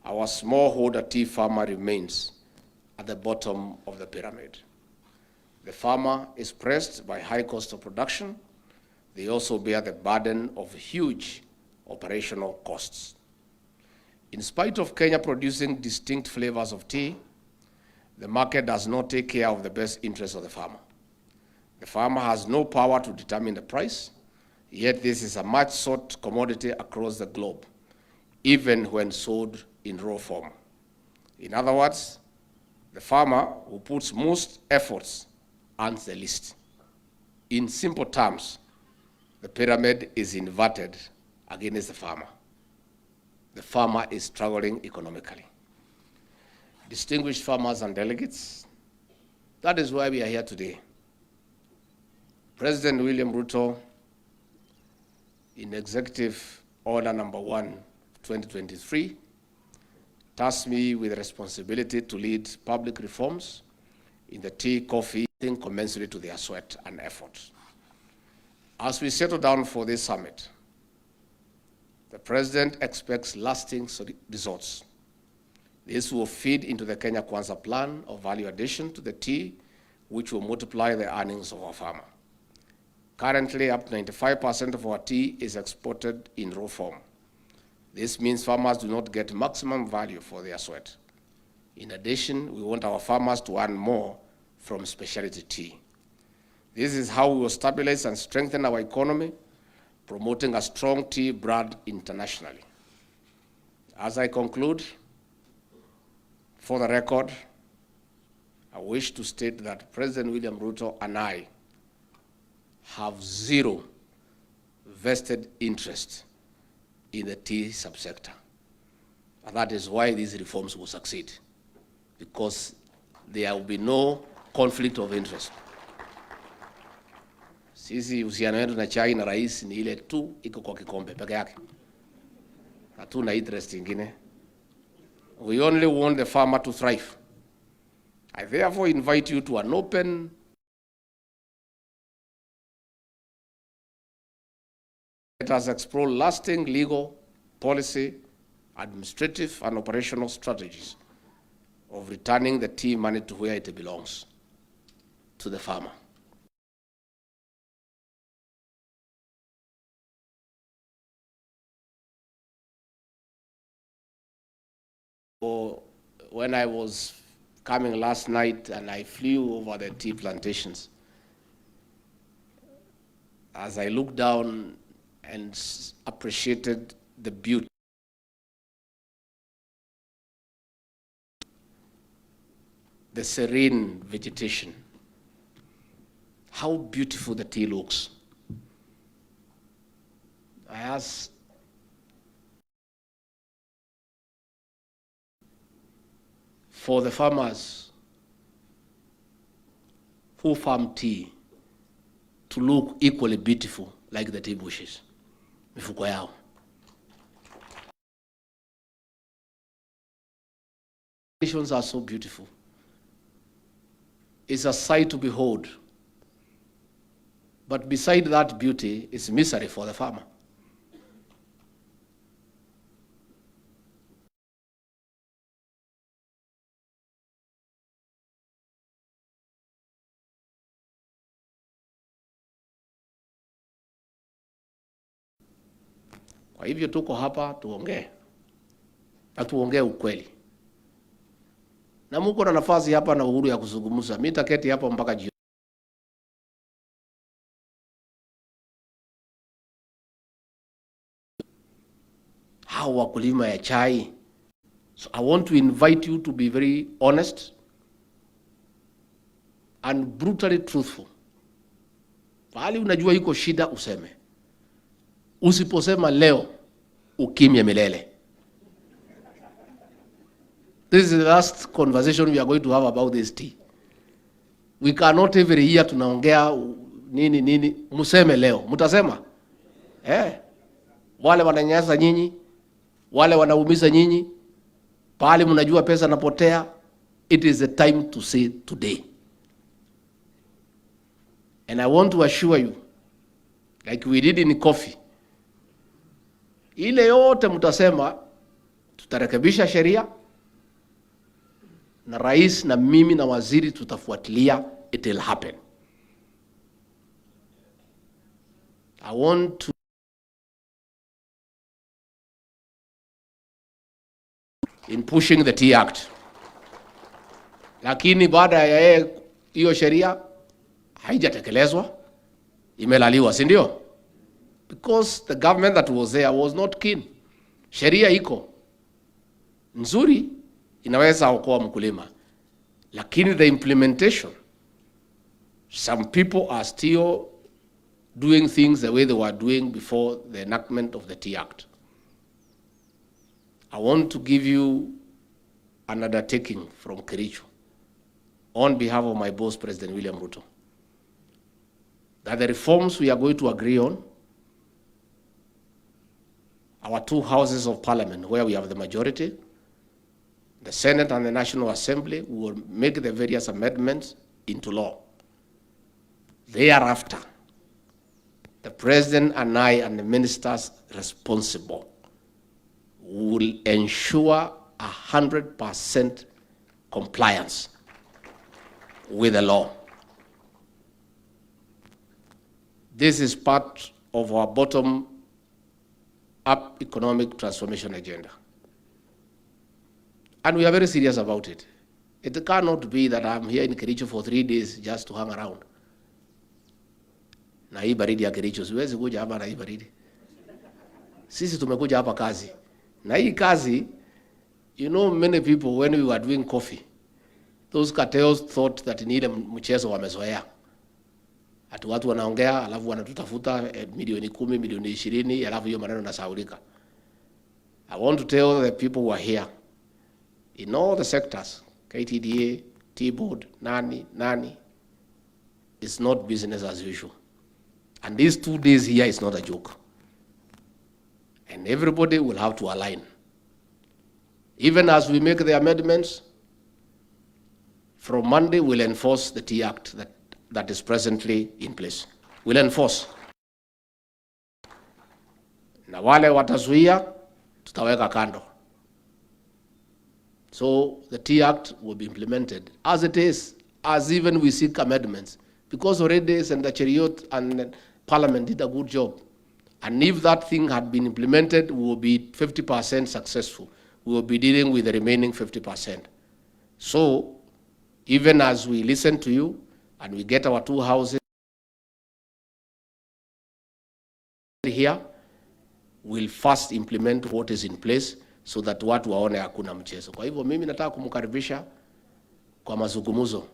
our smallholder tea farmer remains at the bottom of the pyramid. The farmer is pressed by high cost of production. They also bear the burden of huge operational costs. In spite of Kenya producing distinct flavors of tea, the market does not take care of the best interests of the farmer. The farmer has no power to determine the price, yet this is a much sought commodity across the globe, even when sold in raw form. In other words, the farmer who puts most efforts earns the least. In simple terms, the pyramid is inverted against the farmer. The farmer is struggling economically. Distinguished farmers and delegates, that is why we are here today. President William Ruto, in Executive Order Number 1, 2023, tasked me with the responsibility to lead public reforms in the tea, coffee, thing commensurate to their sweat and effort. As we settle down for this summit, The President expects lasting results. This will feed into the Kenya Kwanza plan of value addition to the tea, which will multiply the earnings of our farmer. Currently, up to 95% of our tea is exported in raw form. This means farmers do not get maximum value for their sweat. In addition, we want our farmers to earn more from specialty tea. This is how we will stabilize and strengthen our economy, promoting a strong tea brand internationally. As I conclude, for the record, I wish to state that President William Ruto and I have zero vested interest in the tea subsector. And that is why these reforms will succeed, because there will be no conflict of interest. Sisi uhusiano wetu na chai na rais ni ile tu iko kwa kikombe peke yake. Hatuna interest ingine. We only want the farmer to thrive. I therefore invite you to an open let us explore lasting legal, policy, administrative, and operational strategies of returning the tea money to where it belongs, to the farmer. When I was coming last night and I flew over the tea plantations, as I looked down and appreciated the beauty, the serene vegetation, how beautiful the tea looks. I asked for the farmers who farm tea to look equally beautiful like the tea bushes. Mifuko yao. Plantations are so beautiful. It's a sight to behold. But beside that beauty is misery for the farmer. Kwa hivyo tuko hapa tuongee. Na tuongee ukweli. Na muko na nafasi hapa na uhuru ya kuzungumza. Mimi nitaketi hapa mpaka jioni. Hao wakulima ya chai. So I want to invite you to be very honest and brutally truthful. Pahali unajua iko shida useme. Usiposema leo, ukimya milele. This is the last conversation we are going to have about this tea. We cannot every year tunaongea nini. Museme leo. Mutasema? Wale wananyanyasa nyinyi, wale wanaumiza nyinyi, pale mnajua pesa napotea. It is the time to say today. And I want to assure you, like we did in coffee, ile yote mtasema, tutarekebisha sheria, na rais na mimi na waziri tutafuatilia, it will happen. I want to in pushing the Tea Act. Lakini baada ya hiyo sheria haijatekelezwa, imelaliwa, si ndio? Because the government that was there was not keen. Sheria iko nzuri, inaweza okoa mkulima, lakini the implementation, some people are still doing things the way they were doing before the enactment of the Tea Act. I want to give you an undertaking from Kericho on behalf of my boss, President William Ruto, that the reforms we are going to agree on, our two houses of parliament, where we have the majority, the Senate and the National Assembly, will make the various amendments into law. Thereafter, the President and I and the ministers responsible will ensure 100% compliance with the law. This is part of our bottom-up economic transformation agenda. And we are very serious about it. It cannot be that I'm here in Kericho for 3 days just to hang around. Na hii baridi ya Kericho, siwezi kuja hapa na hii baridi. Sisi tumekuja hapa kazi. Na hii kazi, you know, many people when we were doing coffee, those cartels thought that ni ile mchezo wamezoea. Ati watu wanaongea, alafu wanatutafuta milioni 10, milioni 20, alafu hiyo maneno nasahaulika. I want to tell the people who are here, in all the sectors, KTDA, T-Board, Nani, it's not business as usual. And these 2 days here is not a joke. And everybody will have to align. Even as we make the amendments, from Monday we'll enforce the T Act that is presently in place. We'll enforce. Na wale watazuia, tutaweka kando. So the T Act will be implemented as it is, as even we seek amendments. Because already Senator Cheriot and Parliament did a good job. And if that thing had been implemented, we will be 50% successful. We will be dealing with the remaining 50%. So even as we listen to you and we get our 2 houses here, we'll first implement what is in place so that watu waone hakuna mchezo. Kwa hivyo mimi nataka kumkaribisha kwa mazungumzo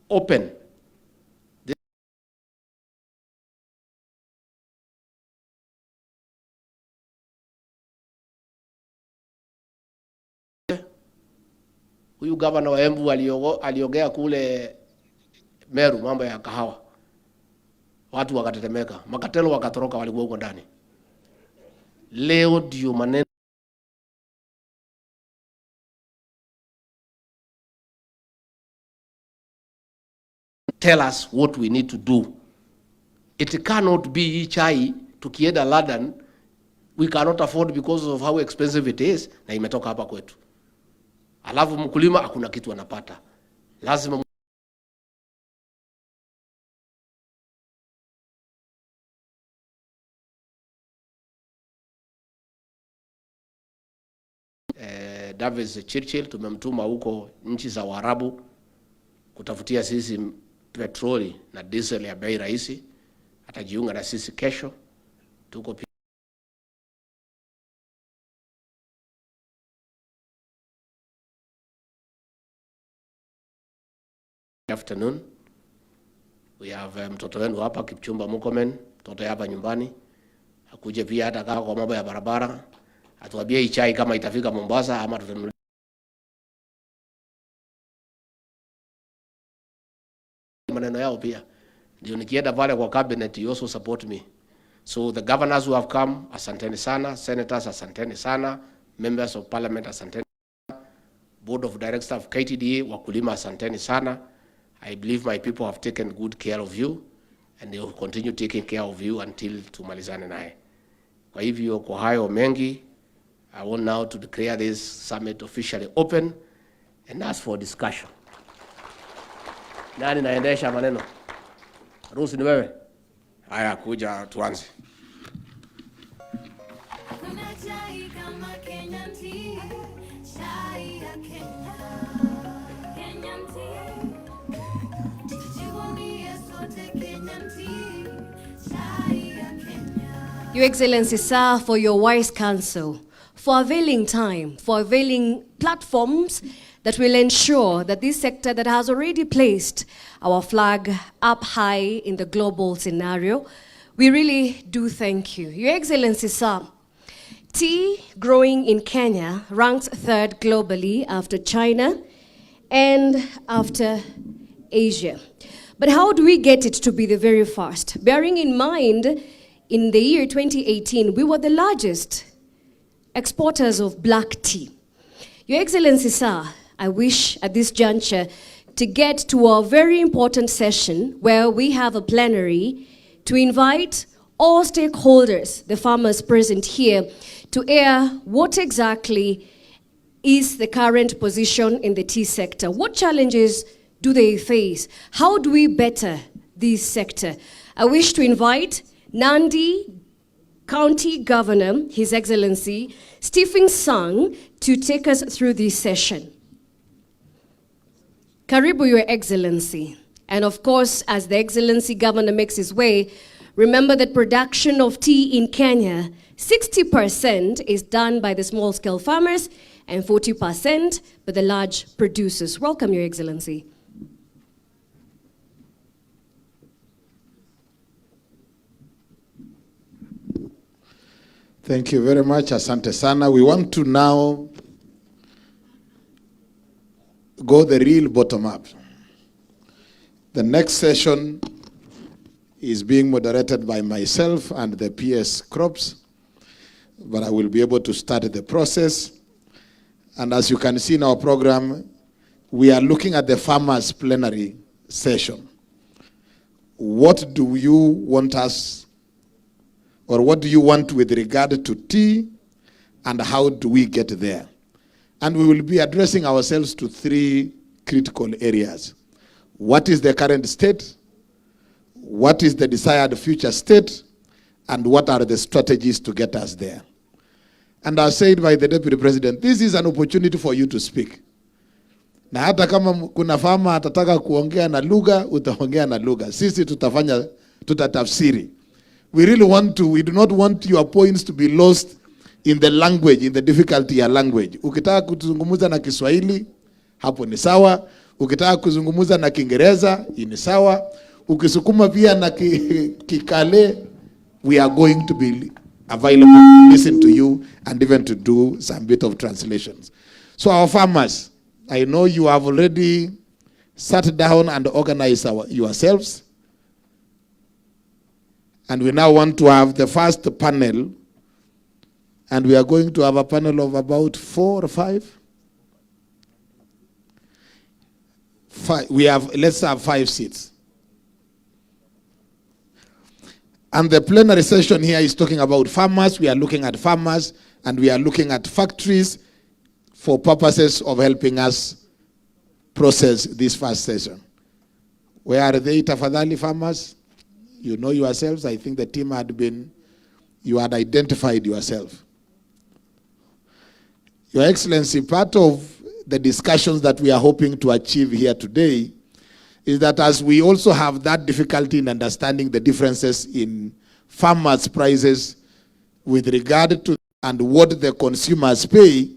open. Huyu gavana wa Embu aliongea kule Meru mambo ya kahawa. Watu wakatetemeka, makatelo wakatoroka, walikuwa huko ndani. Leo ndio maneno tell us what we need to do. It cannot be chai tukienda London, we cannot afford because of how expensive it is, na imetoka hapa kwetu. Alafu mkulima hakuna kitu anapata. Lazima Davis Churchill tumemtuma huko nchi za Waarabu kutafutia sisi petroli na diesel ya bei rahisi. Atajiunga na sisi kesho. Tuko afternoon. We have mtoto wenu hapa Kipchumba Murkomen, mtoto hapa nyumbani. Akuje pia hata kama kwa mambo ya barabara. Atuambie hii chai kama itafika Mombasa ama tutanunua. Maneno yao pia. Ndio nikienda pale kwa cabinet, you also support me. So the governors who have come, asanteni sana. Senators, asanteni sana. Members of parliament, asanteni sana. Board of directors of KTDA, wakulima, asanteni sana. I believe my people have taken good care of you and they will continue taking care of you until tumalizane naye. Kwa hivyo kwa hayo mengi, I want now to declare this summit officially open and ask for discussion. Nani naendesha maneno? Rusi ni wewe? Haya, kuja tuanze. Your Excellency, sir, for your wise counsel, for availing time, for availing platforms that will ensure that this sector that has already placed our flag up high in the global scenario, we really do thank you. Your Excellency, sir, tea growing in Kenya ranks 3rd globally after China and after Asia. But how do we get it to be the very first? Bearing in mind, in the year 2018, we were the largest exporters of black tea. Your Excellency, sir, I wish at this juncture to get to a very important session where we have a plenary to invite all stakeholders, the farmers present here, to air what exactly is the current position in the tea sector. What challenges do they face? How do we better this sector? I wish to invite Nandi County Governor, His Excellency Stephen Sang, to take us through this session. Karibu, Your Excellency. And of course, as the Excellency Governor makes his way, remember that production of tea in Kenya, 60% is done by the small-scale farmers and 40% by the large producers. Welcome, Your Excellency. Thank you very much, Asante Sana. We want to now go the real bottom up. The next session is being moderated by myself and the PS Crops, but I will be able to start the process. And as you can see in our program, we are looking at the farmers' plenary session. What do you want us, or what do you want with regard to tea, and how do we get there? And we will be addressing ourselves to three critical areas. What is the current state? What is the desired future state? And what are the strategies to get us there? And as said by the Deputy President, this is an opportunity for you to speak. Na hata kama kuna farmer atataka kuongea na lugha, utaongea na lugha. Sisi tutatafsiri. We do not want your points to be lost in the language, in the difficulty ya language. Ukitaka kuzungumza na Kiswahili, hapo ni sawa. Ukitaka kuzungumza na Kiingereza, ni sawa. Ukisukuma pia na Kikale, we are going to be available to listen to you and even to do some bit of translations. So our farmers, I know you have already sat down and organized yourselves. And we now want to have the first panel. And we are going to have a panel of about 4 or 5. Let's have 5 seats. And the plenary session here is talking about farmers. We are looking at farmers, and we are looking at factories for purposes of helping us process this first session. Where are they, tafadhali farmers? You know yourselves. I think the team you had identified yourself. Your Excellency, part of the discussions that we are hoping to achieve here today is that as we also have that difficulty in understanding the differences in farmers' prices with regard to and what the consumers pay,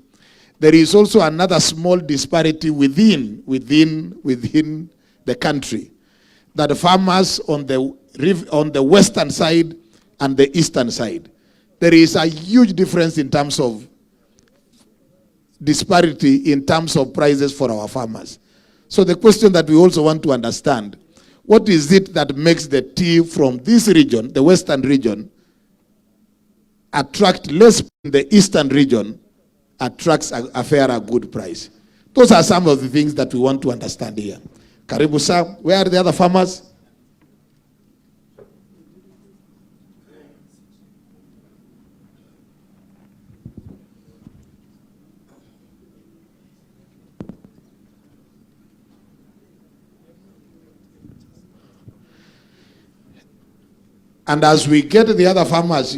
there is also another small disparity within the country. That the farmers on the western side and the eastern side, there is a huge difference in terms of disparity in terms of prices for our farmers. So the question that we also want to understand, what is it that makes the tea from this region, the western region, attract less in the eastern region, attracts a fairer good price? Those are some of the things that we want to understand here. Karibu sir, where are the other farmers? And as we get the other farmers,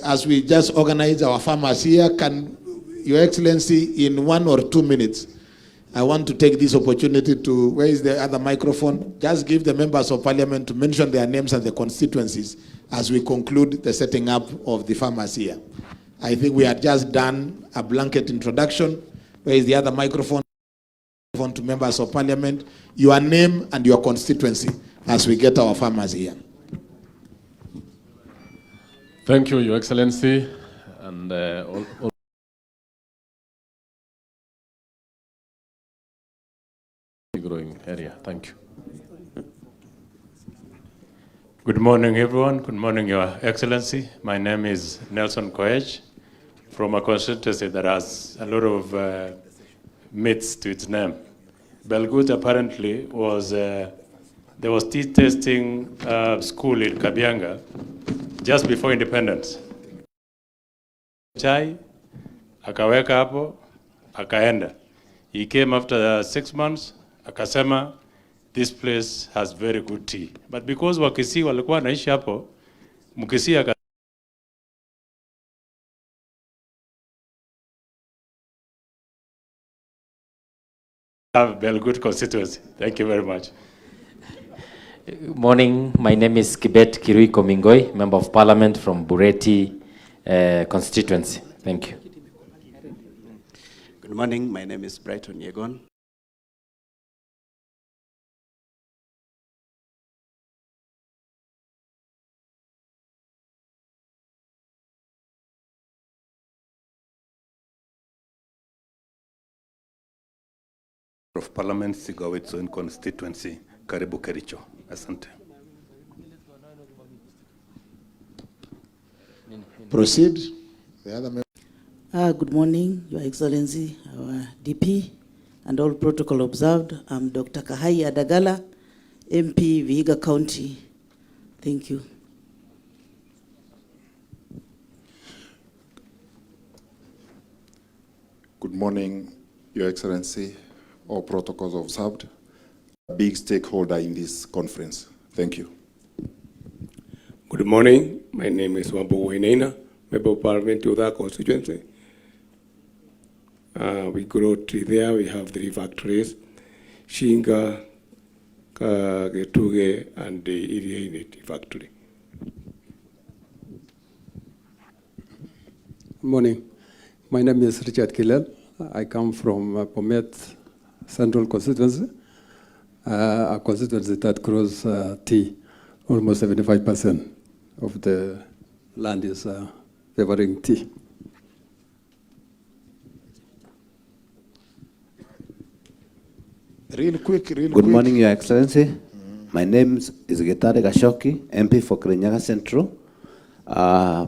as we just organize our farmers here, can Your Excellency, in 1 or 2 minutes, I want to take this opportunity to, where is the other microphone? Just give the members of parliament to mention their names and the constituencies as we conclude the setting up of the farmers here. I think we had just done a blanket introduction. Where is the other microphone? To members of parliament, your name and your constituency as we get our farmers here. Thank you, Your Excellency, and all growing area. Thank you. Good morning, everyone. Good morning, Your Excellency. My name is Nelson Koech from a constituency that has a lot of myths to its name. Belgut apparently was there was tea tasting school in Kabianga just before independence. Chai, akaweka hapo, akaenda. He came after 6 months, akasema, this place has very good tea. But because Wakisi walikuwa naishi hapo, Mkisi have very good constituency. Thank you very much. Good morning. My name is Kibet Kericho Mingoi, Member of Parliament from Bureti constituency. Thank you. Good morning. My name is Brighton Yegon. Of Parliament Sigawit's own constituency, Karibu Kericho. Asante. Proceed. The other member. Good morning, Your Excellency, our DP, and all protocol observed. I'm Dr. Kahai Adagala, MP, Vihiga County. Thank you. Good morning, Your Excellency, all protocols observed. A big stakeholder in this conference. Thank you. Good morning. My name is Wambo Wainaina, Member of Parliament to that constituency. We grow tree there. We have 3 factories, Shinga, Getuge, and the Iriainity factory. Good morning. My name is Richard Kilel. I come from Pomet Central constituency, a constituency that grows tea. Almost 75% of the land is favoring tea. Real quick. Good morning, Your Excellency. My name is Getare Gashoki, MP for Kirinyaga Central. I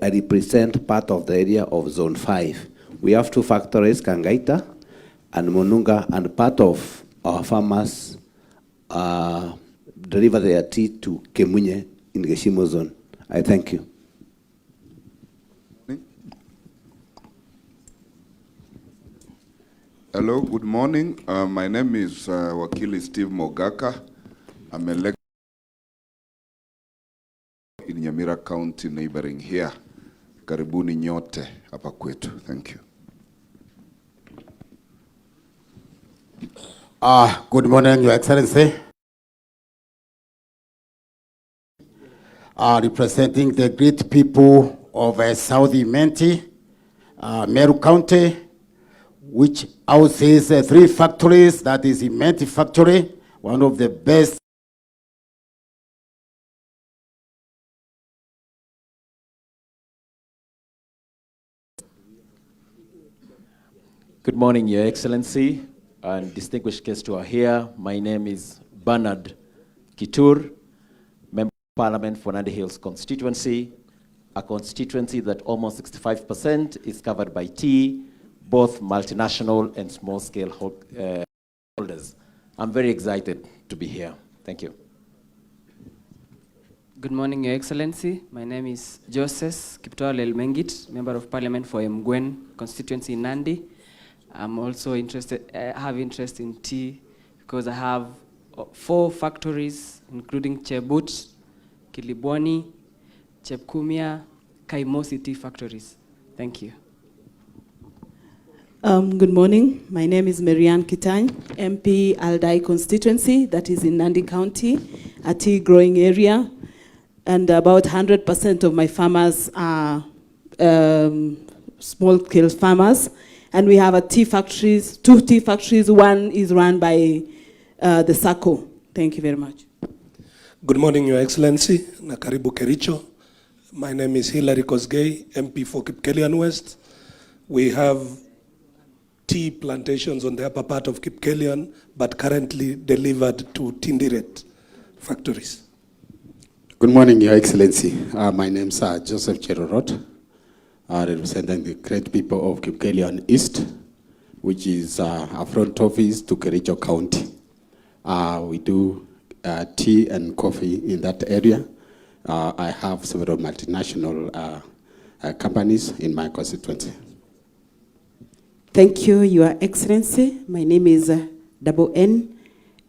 represent part of the area of Zone 5. We have 2 factories, Kangaita and Monunga, and part of our farmers deliver their tea to Kemunye in Geshimo zone. I thank you. Hello, good morning. My name is Wakili Steve Mogaka. I'm elected in Nyamira County, neighboring here. Karibuni nyote hapa kwetu. Thank you. Good morning, Your Excellency. Representing the great people of South Imenti, Meru County, which houses 3 factories. That is Imenti factory, one of the best. Good morning, Your Excellency, and distinguished guests who are here. My name is Bernard Kitur, Member of Parliament for Nandi Hills constituency, a constituency that almost 65% is covered by tea, both multinational and small-scale holders. I'm very excited to be here. Thank you. Good morning, Your Excellency. My name is Joseph Kiptoa Lelmengit, Member of Parliament for Mgwen constituency in Nandi. I'm also interested, have interest in tea because I have 4 factories, including Chebut, Kilibwani, Chepkumia, Kaimosi tea factories. Thank you. Good morning. My name is Marianne Kitany, MP Aldai constituency, that is in Nandi County, a tea growing area. And about 100% of my farmers are small-scale farmers. And we have 2 tea factories. One is run by the SACCO. Thank you very much. Good morning, Your Excellency. Nakaribu Kericho. My name is Hilary Kosgei, MP for Kipkelian West. We have tea plantations on the upper part of Kipkelian, but currently delivered to Tindiret factories. Good morning, Your Excellency. My name is Joseph Cherorot, representing the great people of Kipkelian East, which is a front office to Kericho County. We do tea and coffee in that area. I have several multinational companies in my constituency. Thank you, Your Excellency. My name is Double N,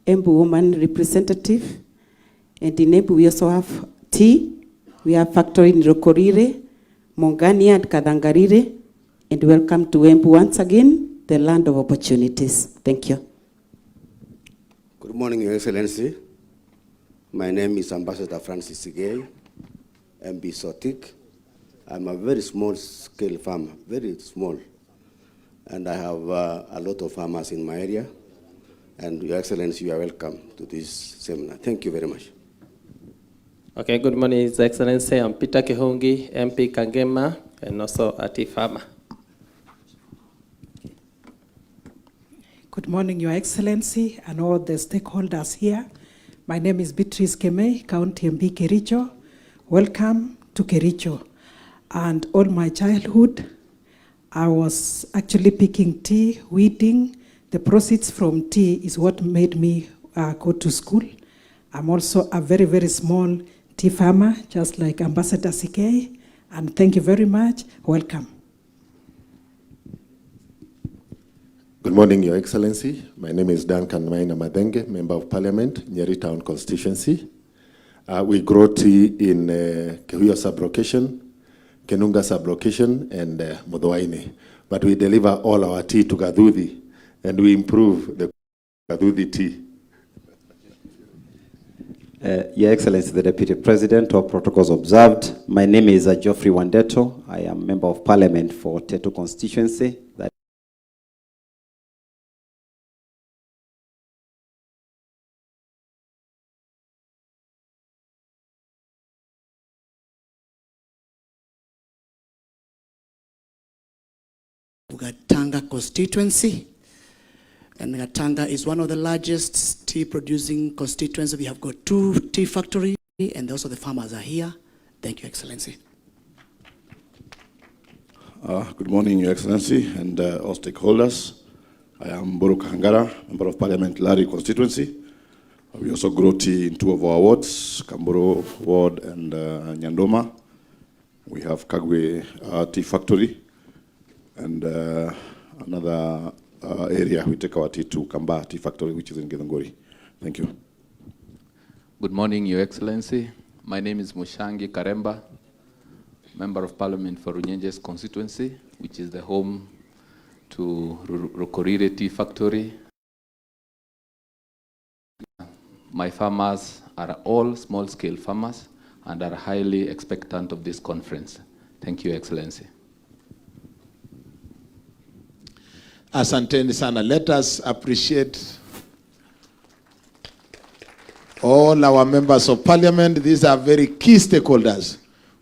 Embu Woman Representative. And in Embu, we also have tea. We have factory in Rokorire, Mongania, and Kadangarire. And welcome to Embu once again, the land of opportunities. Thank you. Good morning, Your Excellency. My name is Ambassador Francis Sigay, MB Sotik. I'm a very small-scale farmer, very small. And I have a lot of farmers in my area. And Your Excellency, you are welcome to this seminar. Thank you very much. Okay, good morning, His Excellency. I'm Peter Kihungi, MP Kangema, and also a tea farmer. Good morning, Your Excellency, and all the stakeholders here. My name is Beatrice Kemei, County MP Kericho. Welcome to Kericho. And all my childhood, I was actually picking tea, weeding. The proceeds from tea is what made me go to school. I'm also a very, very small tea farmer, just like Ambassador Sikei. And thank you very much. Welcome. Good morning, Your Excellency. My name is Duncan Maina Madenge, Member of Parliament, Nyeri Town Constituency. We grow tea in Kehuyo sub-location, Kenunga sub-location, and Mudhoaini. But we deliver all our tea to Gaduthi, and we improve the Gaduthi tea. Your Excellency, the Deputy President, all protocols observed. My name is Geoffrey Wandeto. I am Member of Parliament for Teto Constituency. Gatanga constituency, and Gatanga is one of the largest tea producing constituencies. We have got 2 tea factories, and also the farmers are here. Thank you, Excellency. Good morning, Your Excellency, and all stakeholders. I am Boru Kahangara, Member of Parliament, Lari constituency. We also grow tea in 2 of our wards, Kamburu ward and Nyandoma. We have Kagwe tea factory. And another area, we take our tea to Kamba Tea Factory, which is in Githunguri. Thank you. Good morning, Your Excellency. My name is Mushangi Karemba, Member of Parliament for Runyenjes constituency, which is the home to Rokorire Tea Factory. My farmers are all small-scale farmers and are highly expectant of this conference. Thank you, Your Excellency. Asanteni sana. Let us appreciate all our members of parliament. These are very key stakeholders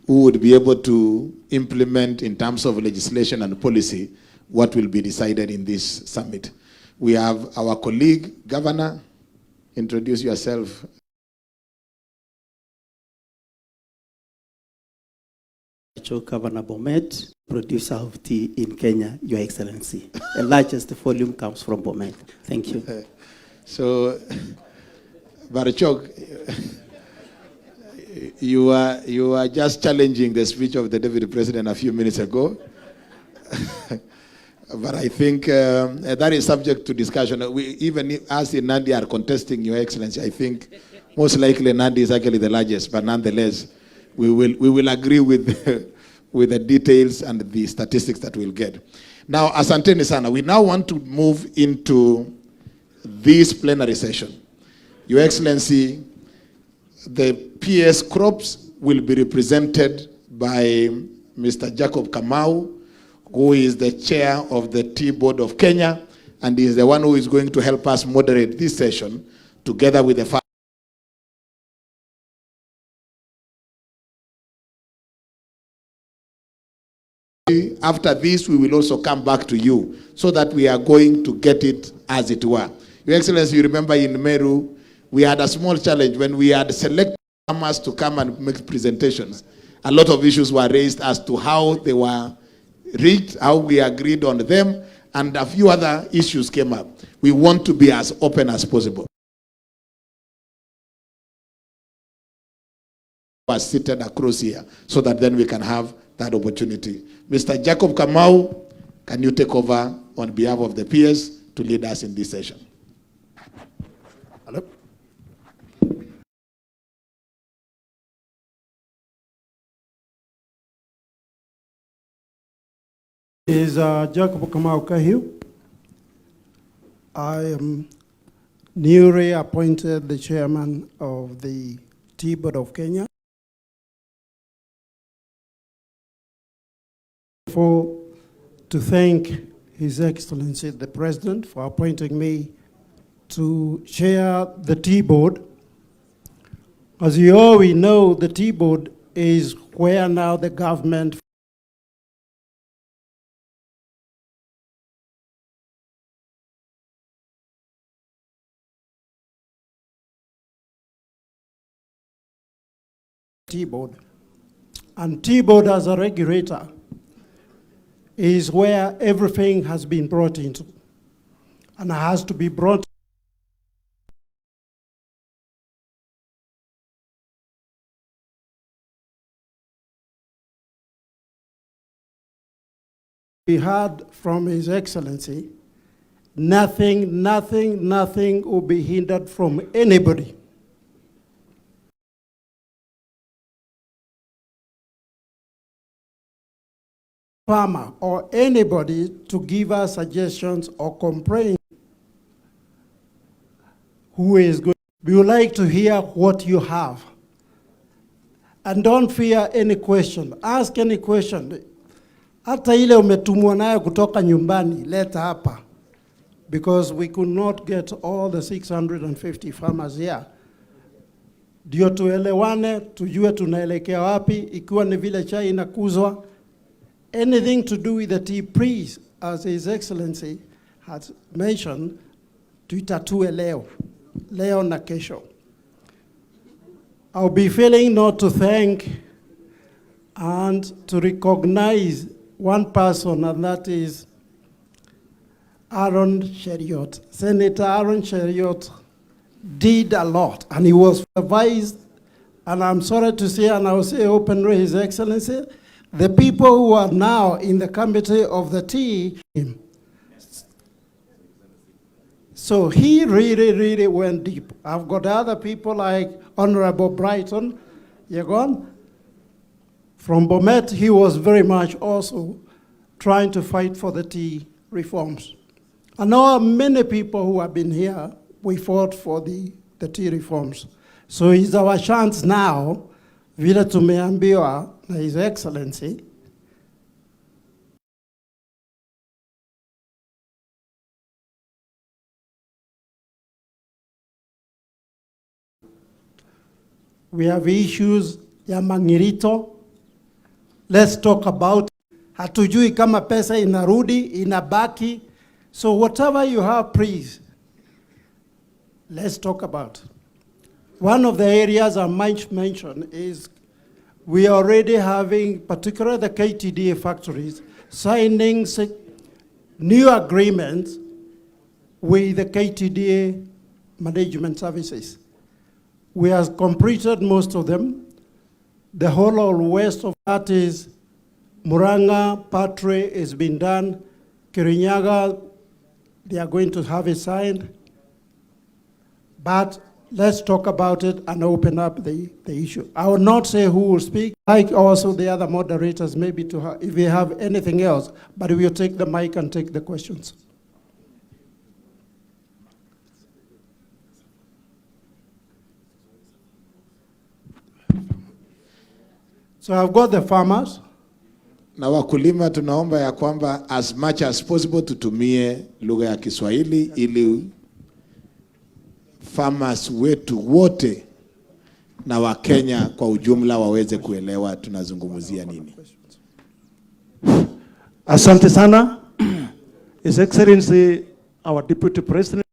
who would be able to implement in terms of legislation and policy what will be decided in this summit. We have our colleague, Governor. Introduce yourself. Governor Bomet, producer of tea in Kenya, Your Excellency. The largest volume comes from Bomet. Thank you. So, Barachok, you are just challenging the speech of the Deputy President a few minutes ago. But I think that is subject to discussion. We, even as in Nandi are contesting, Your Excellency, I think most likely Nandi is actually the largest, but nonetheless, we will agree with with the details and the statistics that we'll get. Now, asanteni sana. We now want to move into this plenary session. Your Excellency, the PS crops will be represented by Mr. Jacob Kamau, who is the chair of the Tea Board of Kenya, and is the one who is going to help us moderate this session together with the After this, we will also come back to you so that we are going to get it as it were. Your Excellency, you remember in Meru, we had a small challenge when we had selected farmers to come and make presentations. A lot of issues were raised as to how they were reached, how we agreed on them, and a few other issues came up. We want to be as open as possible. are seated across here so that then we can have that opportunity. Mr. Jacob Kamau, can you take over on behalf of the peers to lead us in this session? Hello. Is Jacob Kamau Kahiu. I am newly appointed the chairman of the Tea Board of Kenya. To thank His Excellency the President for appointing me to chair the Tea Board. As you all know, the Tea Board is where now the government Tea Board. And Tea Board as a regulator is where everything has been brought into and has to be brought. We heard from His Excellency, nothing will be hindered from anybody. Farmer or anybody to give us suggestions or complaints. Who is good? We would like to hear what you have. And don't fear any question. Ask any question. Hata ile umetumwa nayo kutoka nyumbani, leta hapa. Because we could not get all the 650 farmers here. Ndio tuelewane, tujue tunaelekea wapi, ikiwa ni vile chai inakuzwa. Anything to do with the tea, please, as His Excellency has mentioned, tuitatue leo na kesho. I'll be failing not to thank and to recognize one person, and that is Aaron Cheriot. Senator Aaron Cheriot did a lot, and he was advised, and I'm sorry to say, and I'll say openly, His Excellency, the people who are now in the committee of the tea, so he really went deep. I've got other people like Honorable Brighton Yegon. From Bomet, he was very much also trying to fight for the tea reforms. I know many people who have been here, we fought for the tea reforms. So it's our chance now, vile tumeambiwa na His Excellency, we have issues ya Mangirito. Let's talk about it. Hatujui kama pesa inarudi, inabaki. So whatever you have, please, let's talk about it. One of the areas I might mention is we are already having, particularly the KTDA factories, signing new agreements with the KTDA management services. We have completed most of them. The whole of west of that is Muranga, Patre has been done. Kirinyaga, they are going to have it signed. But let's talk about it and open up the issue. I will not say who will speak, like also the other moderators, maybe if we have anything else, but we will take the mic and take the questions. So I've got the farmers. Na wakulima tunaomba ya kwamba as much as possible tutumie lugha ya Kiswahili ili farmers wetu wote na Wakenya kwa ujumla waweze kuelewa tunazungumzia nini. Asante sana. His Excellency, our Deputy President.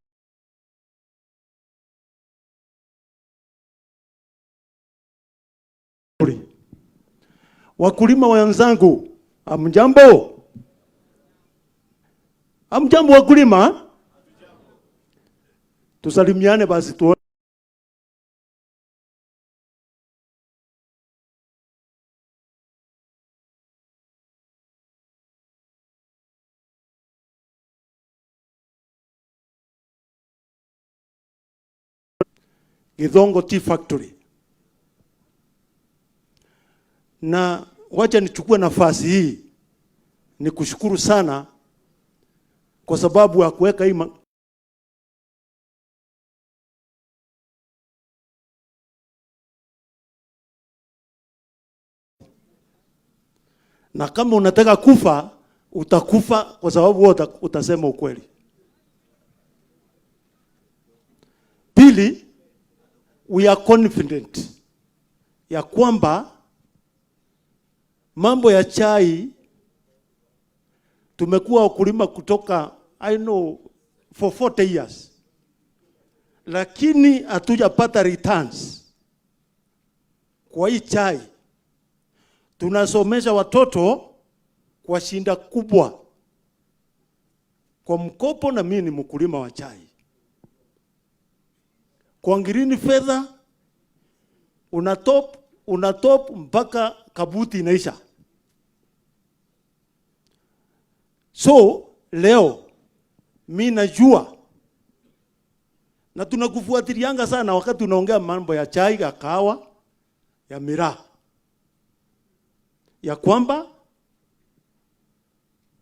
Wakulima wenzangu, amjambo? Amjambo wakulima? Tusalimiane basi tu. Githongo Tea Factory. Na wacha nichukue nafasi hii ni kushukuru sana kwa sababu ya kuweka hii na kama unataka kufa utakufa kwa sababu wewe utasema ukweli. Pili, we are confident ya kwamba mambo ya chai tumekuwa wakulima kutoka I know for 40 years, lakini hatujapata returns kwa hii chai. Tunasomesha watoto kwa shinda kubwa kwa mkopo, na mimi ni mkulima wa chai. Kwa ngirini fedha unatop mpaka kabuti inaisha. So leo mimi najua na tunakufuatilianga sana wakati unaongea mambo ya chai, ya kahawa, ya miraa, ya kwamba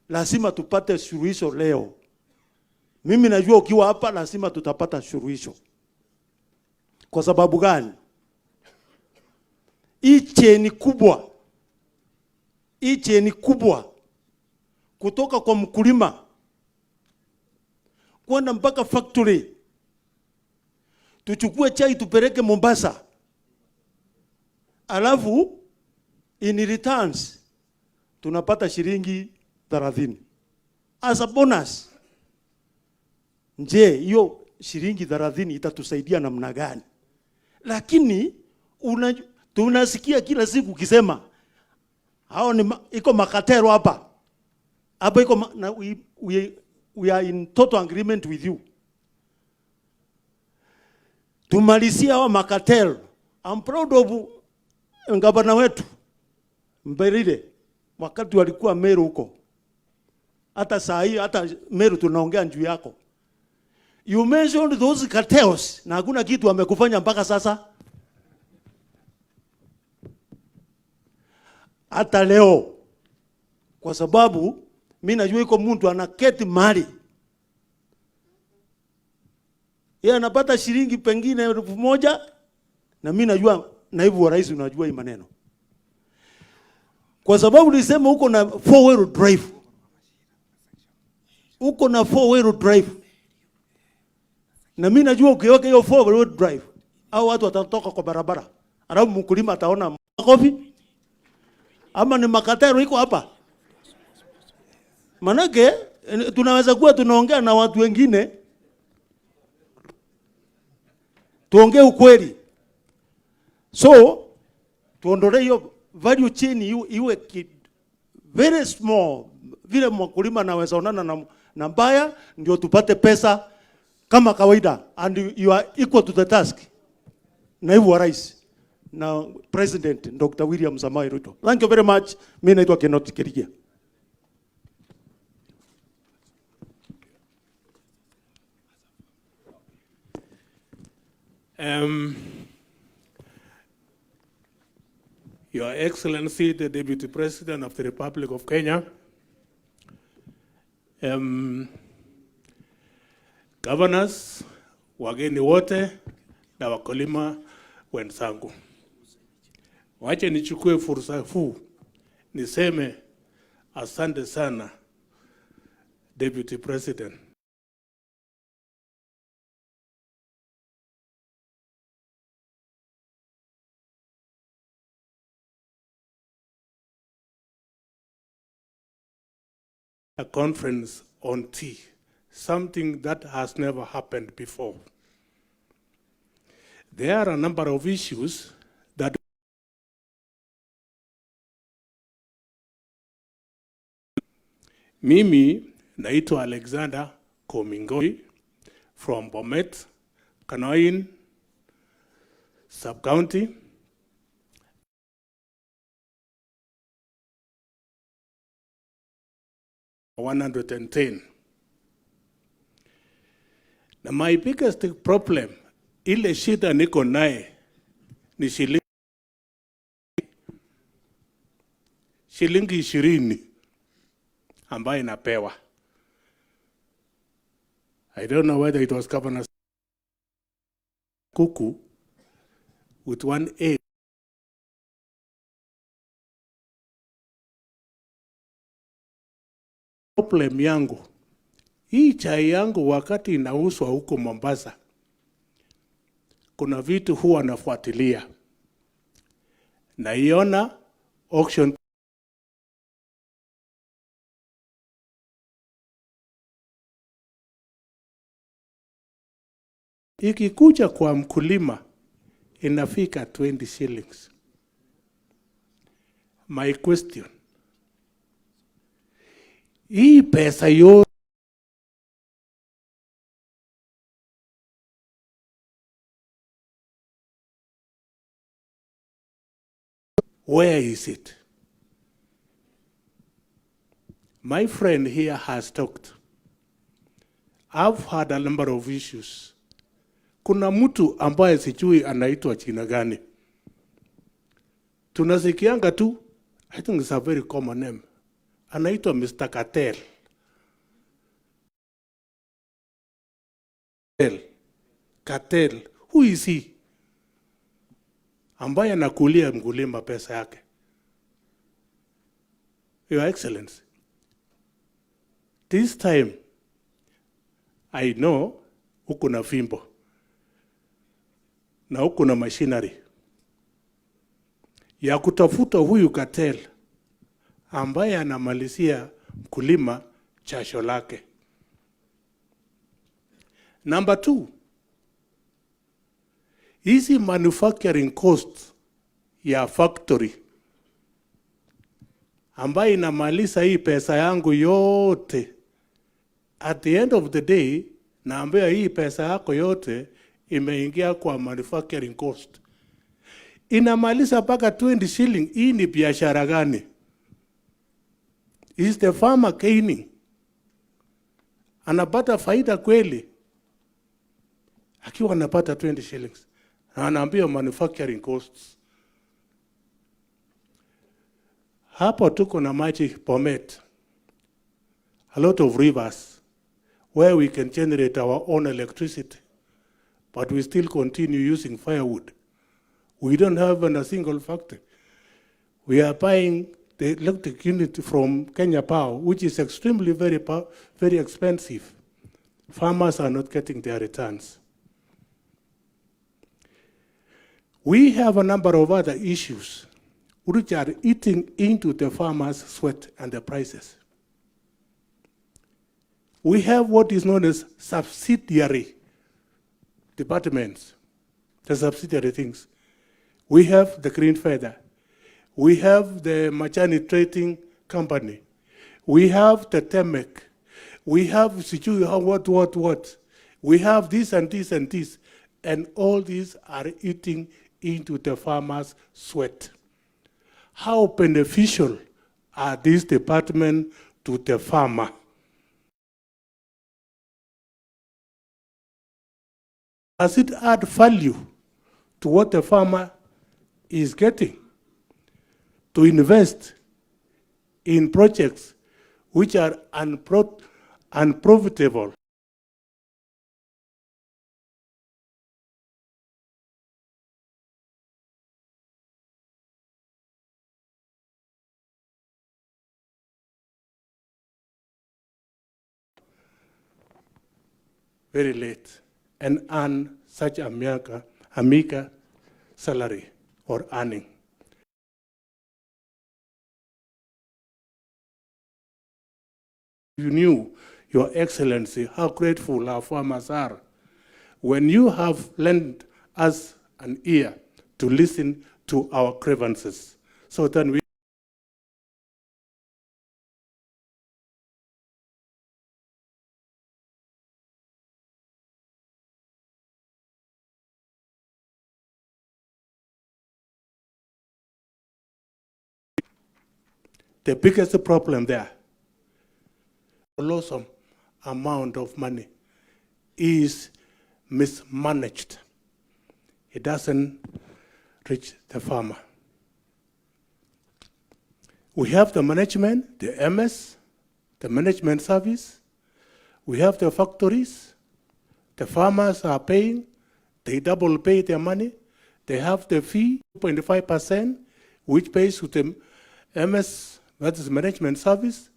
lazima tupate suluhisho leo. Mimi najua ukiwa hapa lazima tutapata suluhisho. Kwa sababu gani? Hii cheni kubwa kutoka kwa mkulima kwenda mpaka factory, tuchukue chai tupeleke Mombasa, alafu in returns tunapata shilingi 30 as a bonus. Je, hiyo shilingi 30 itatusaidia namna gani? Lakini tunasikia kila siku ukisema hao ni iko makatero hapa. Hapa iko we are in total agreement with you. Tumalisia hao makatero. I'm proud of ngabana wetu Mberire wakati walikuwa Meru huko. Hata saa hii hata Meru tunaongea juu yako. You mentioned those cartels na hakuna kitu wamekufanya mpaka sasa. Hata leo, kwa sababu mimi najua iko mtu anaketi mali, yeye anapata shilingi pengine 1000, na mimi najua naibu wa rais unajua hii maneno. Kwa sababu nilisema uko na 4-wheel drive. Uko na 4-wheel drive. Na mimi najua ukiweka hiyo 4-wheel drive, au watu watatoka kwa barabara. Alafu mkulima ataona makofi. Ama ni makatero iko hapa. Manake tunaweza kuwa tunaongea na watu wengine. Tuongee ukweli. So tuondolee hiyo value chain iwe very small. Vile mkulima anaweza onana na mbaya ndio tupate pesa kama kawaida, and you are equal to the task. Naibu wa rais na President Dr. William Samoei Ruto. Thank you very much. Mimi naitwa Kenneth Kericho. Your Excellency, the Deputy President of the Republic of Kenya, governors, wageni wote na wakulima wenzangu. Wache nichukue fursa huu niseme asante sana Deputy President. A conference on tea, something that has never happened before. There are a number of issues that mimi naitwa Alexander Komingoi from Bomet, Kanoin sub-county. $110. Now my biggest problem Ile shida niko naye ni shilingi 20 ambayo inapewa. I don't know whether it was Governor Kuku with 1 egg. Problem yangu, hii chai yangu wakati inauzwa huko Mombasa, kuna vitu huwa nafuatilia. Naiona auction ikikuja kwa mkulima inafika 20 shillings. My question, hii pesa yote where is it? My friend here has talked. I've had a number of issues. Kuna mtu ambaye sijui anaitwa jina gani. Tunasikianga tu, I think it's a very common name. Anaitwa Mr. Cartel. Cartel. Who is he? Ambaye anakulia mkulima pesa yake. Your Excellency, this time, I know uko na fimbo na uko na machinery ya kutafuta huyu cartel ambaye anamalizia mkulima jasho lake. Number 2, hizi manufacturing cost ya factory ambaye inamaliza hii pesa yangu yote. At the end of the day, naambia hii pesa yako yote imeingia kwa manufacturing cost. Inamaliza mpaka 20 shilling. Hii ni biashara gani? Is the farmer gaining? Anapata faida kweli? Akiwa anapata 20 shillings. Na anaambia manufacturing costs. Hapo tuko na maji Bomet. A lot of rivers where we can generate our own electricity, but we still continue using firewood. We don't have a single factory. We are buying the electric unit from Kenya Power, which is extremely very expensive. Farmers are not getting their returns. We have a number of other issues which are eating into the farmers' sweat and the prices. We have what is known as subsidiary departments, the subsidiary things. We have the Green Feather. We have the Machani Trading Company. We have the TEMEC. We have what. We have this and this and this. And all these are eating into the farmer's sweat. How beneficial are these departments to the farmer? Does it add value to what the farmer is getting? To invest in projects which are unprofitable. Very late and earn such a meager salary or earning. You knew, Your Excellency, how grateful our farmers are when you have lent us an ear to listen to our grievances, so that we the biggest problem there, a amount of money, is mismanaged. it doesn't reach the farmer. We have the management, the MS, the management service. We have the factories. The farmers are paying. They double pay their money. They have the fee, 2.5%, which pays to the MS, that is management service.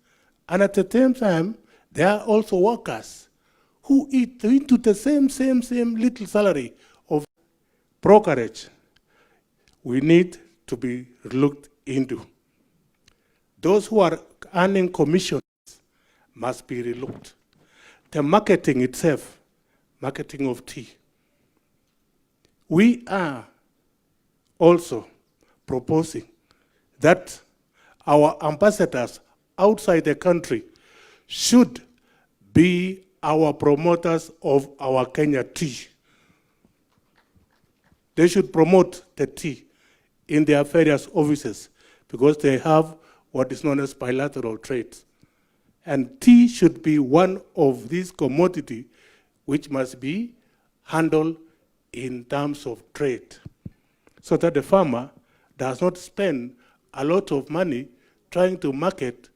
And at the same time, there are also workers who eat into the same little salary of brokerage. We need to be looked into. Those who are earning commissions must be relooked. The marketing itself, marketing of tea. We are also proposing that our ambassadors outside the country should be our promoters of our Kenya tea. They should promote the tea in their various offices because they have what is known as bilateral trade. And tea should be one of these commodities which must be handled in terms of trade, so that the farmer does not spend a lot of money trying to market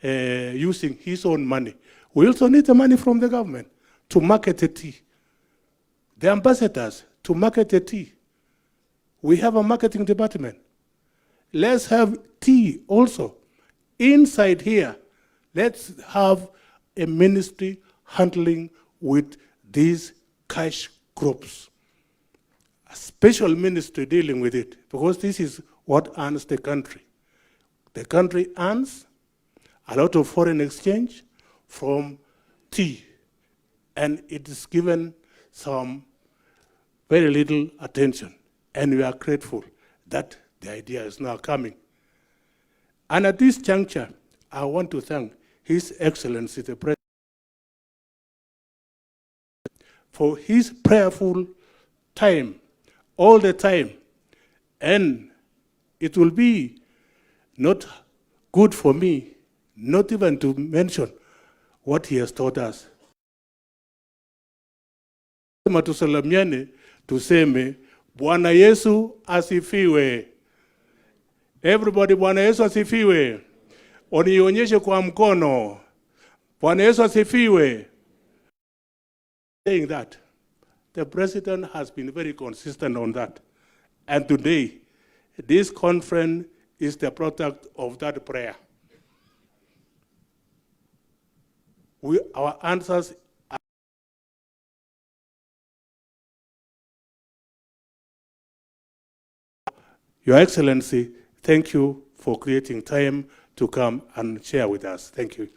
using his own money. We also need the money from the government to market the tea. The ambassadors to market the tea. We have a marketing department. Let's have tea also. Inside here, let's have a ministry handling with these cash crops. A special ministry dealing with it, because this is what earns the country. The country earns a lot of foreign exchange from tea, and it is given some very little attention, and we are grateful that the idea is now coming. And at this juncture, I want to thank His Excellency the President for his prayerful time, all the time. And it will be not good for me not even to mention what he has taught us. Tusalamiane tuseme Bwana Yesu asifiwe. Everybody, Bwana Yesu asifiwe. Onionyeshe kwa mkono. Bwana Yesu asifiwe. Saying that, the president has been very consistent on that. And today, this conference is the product of that prayer. Our answers are Your Excellency, thank you for creating time to come and share with us. Thank you.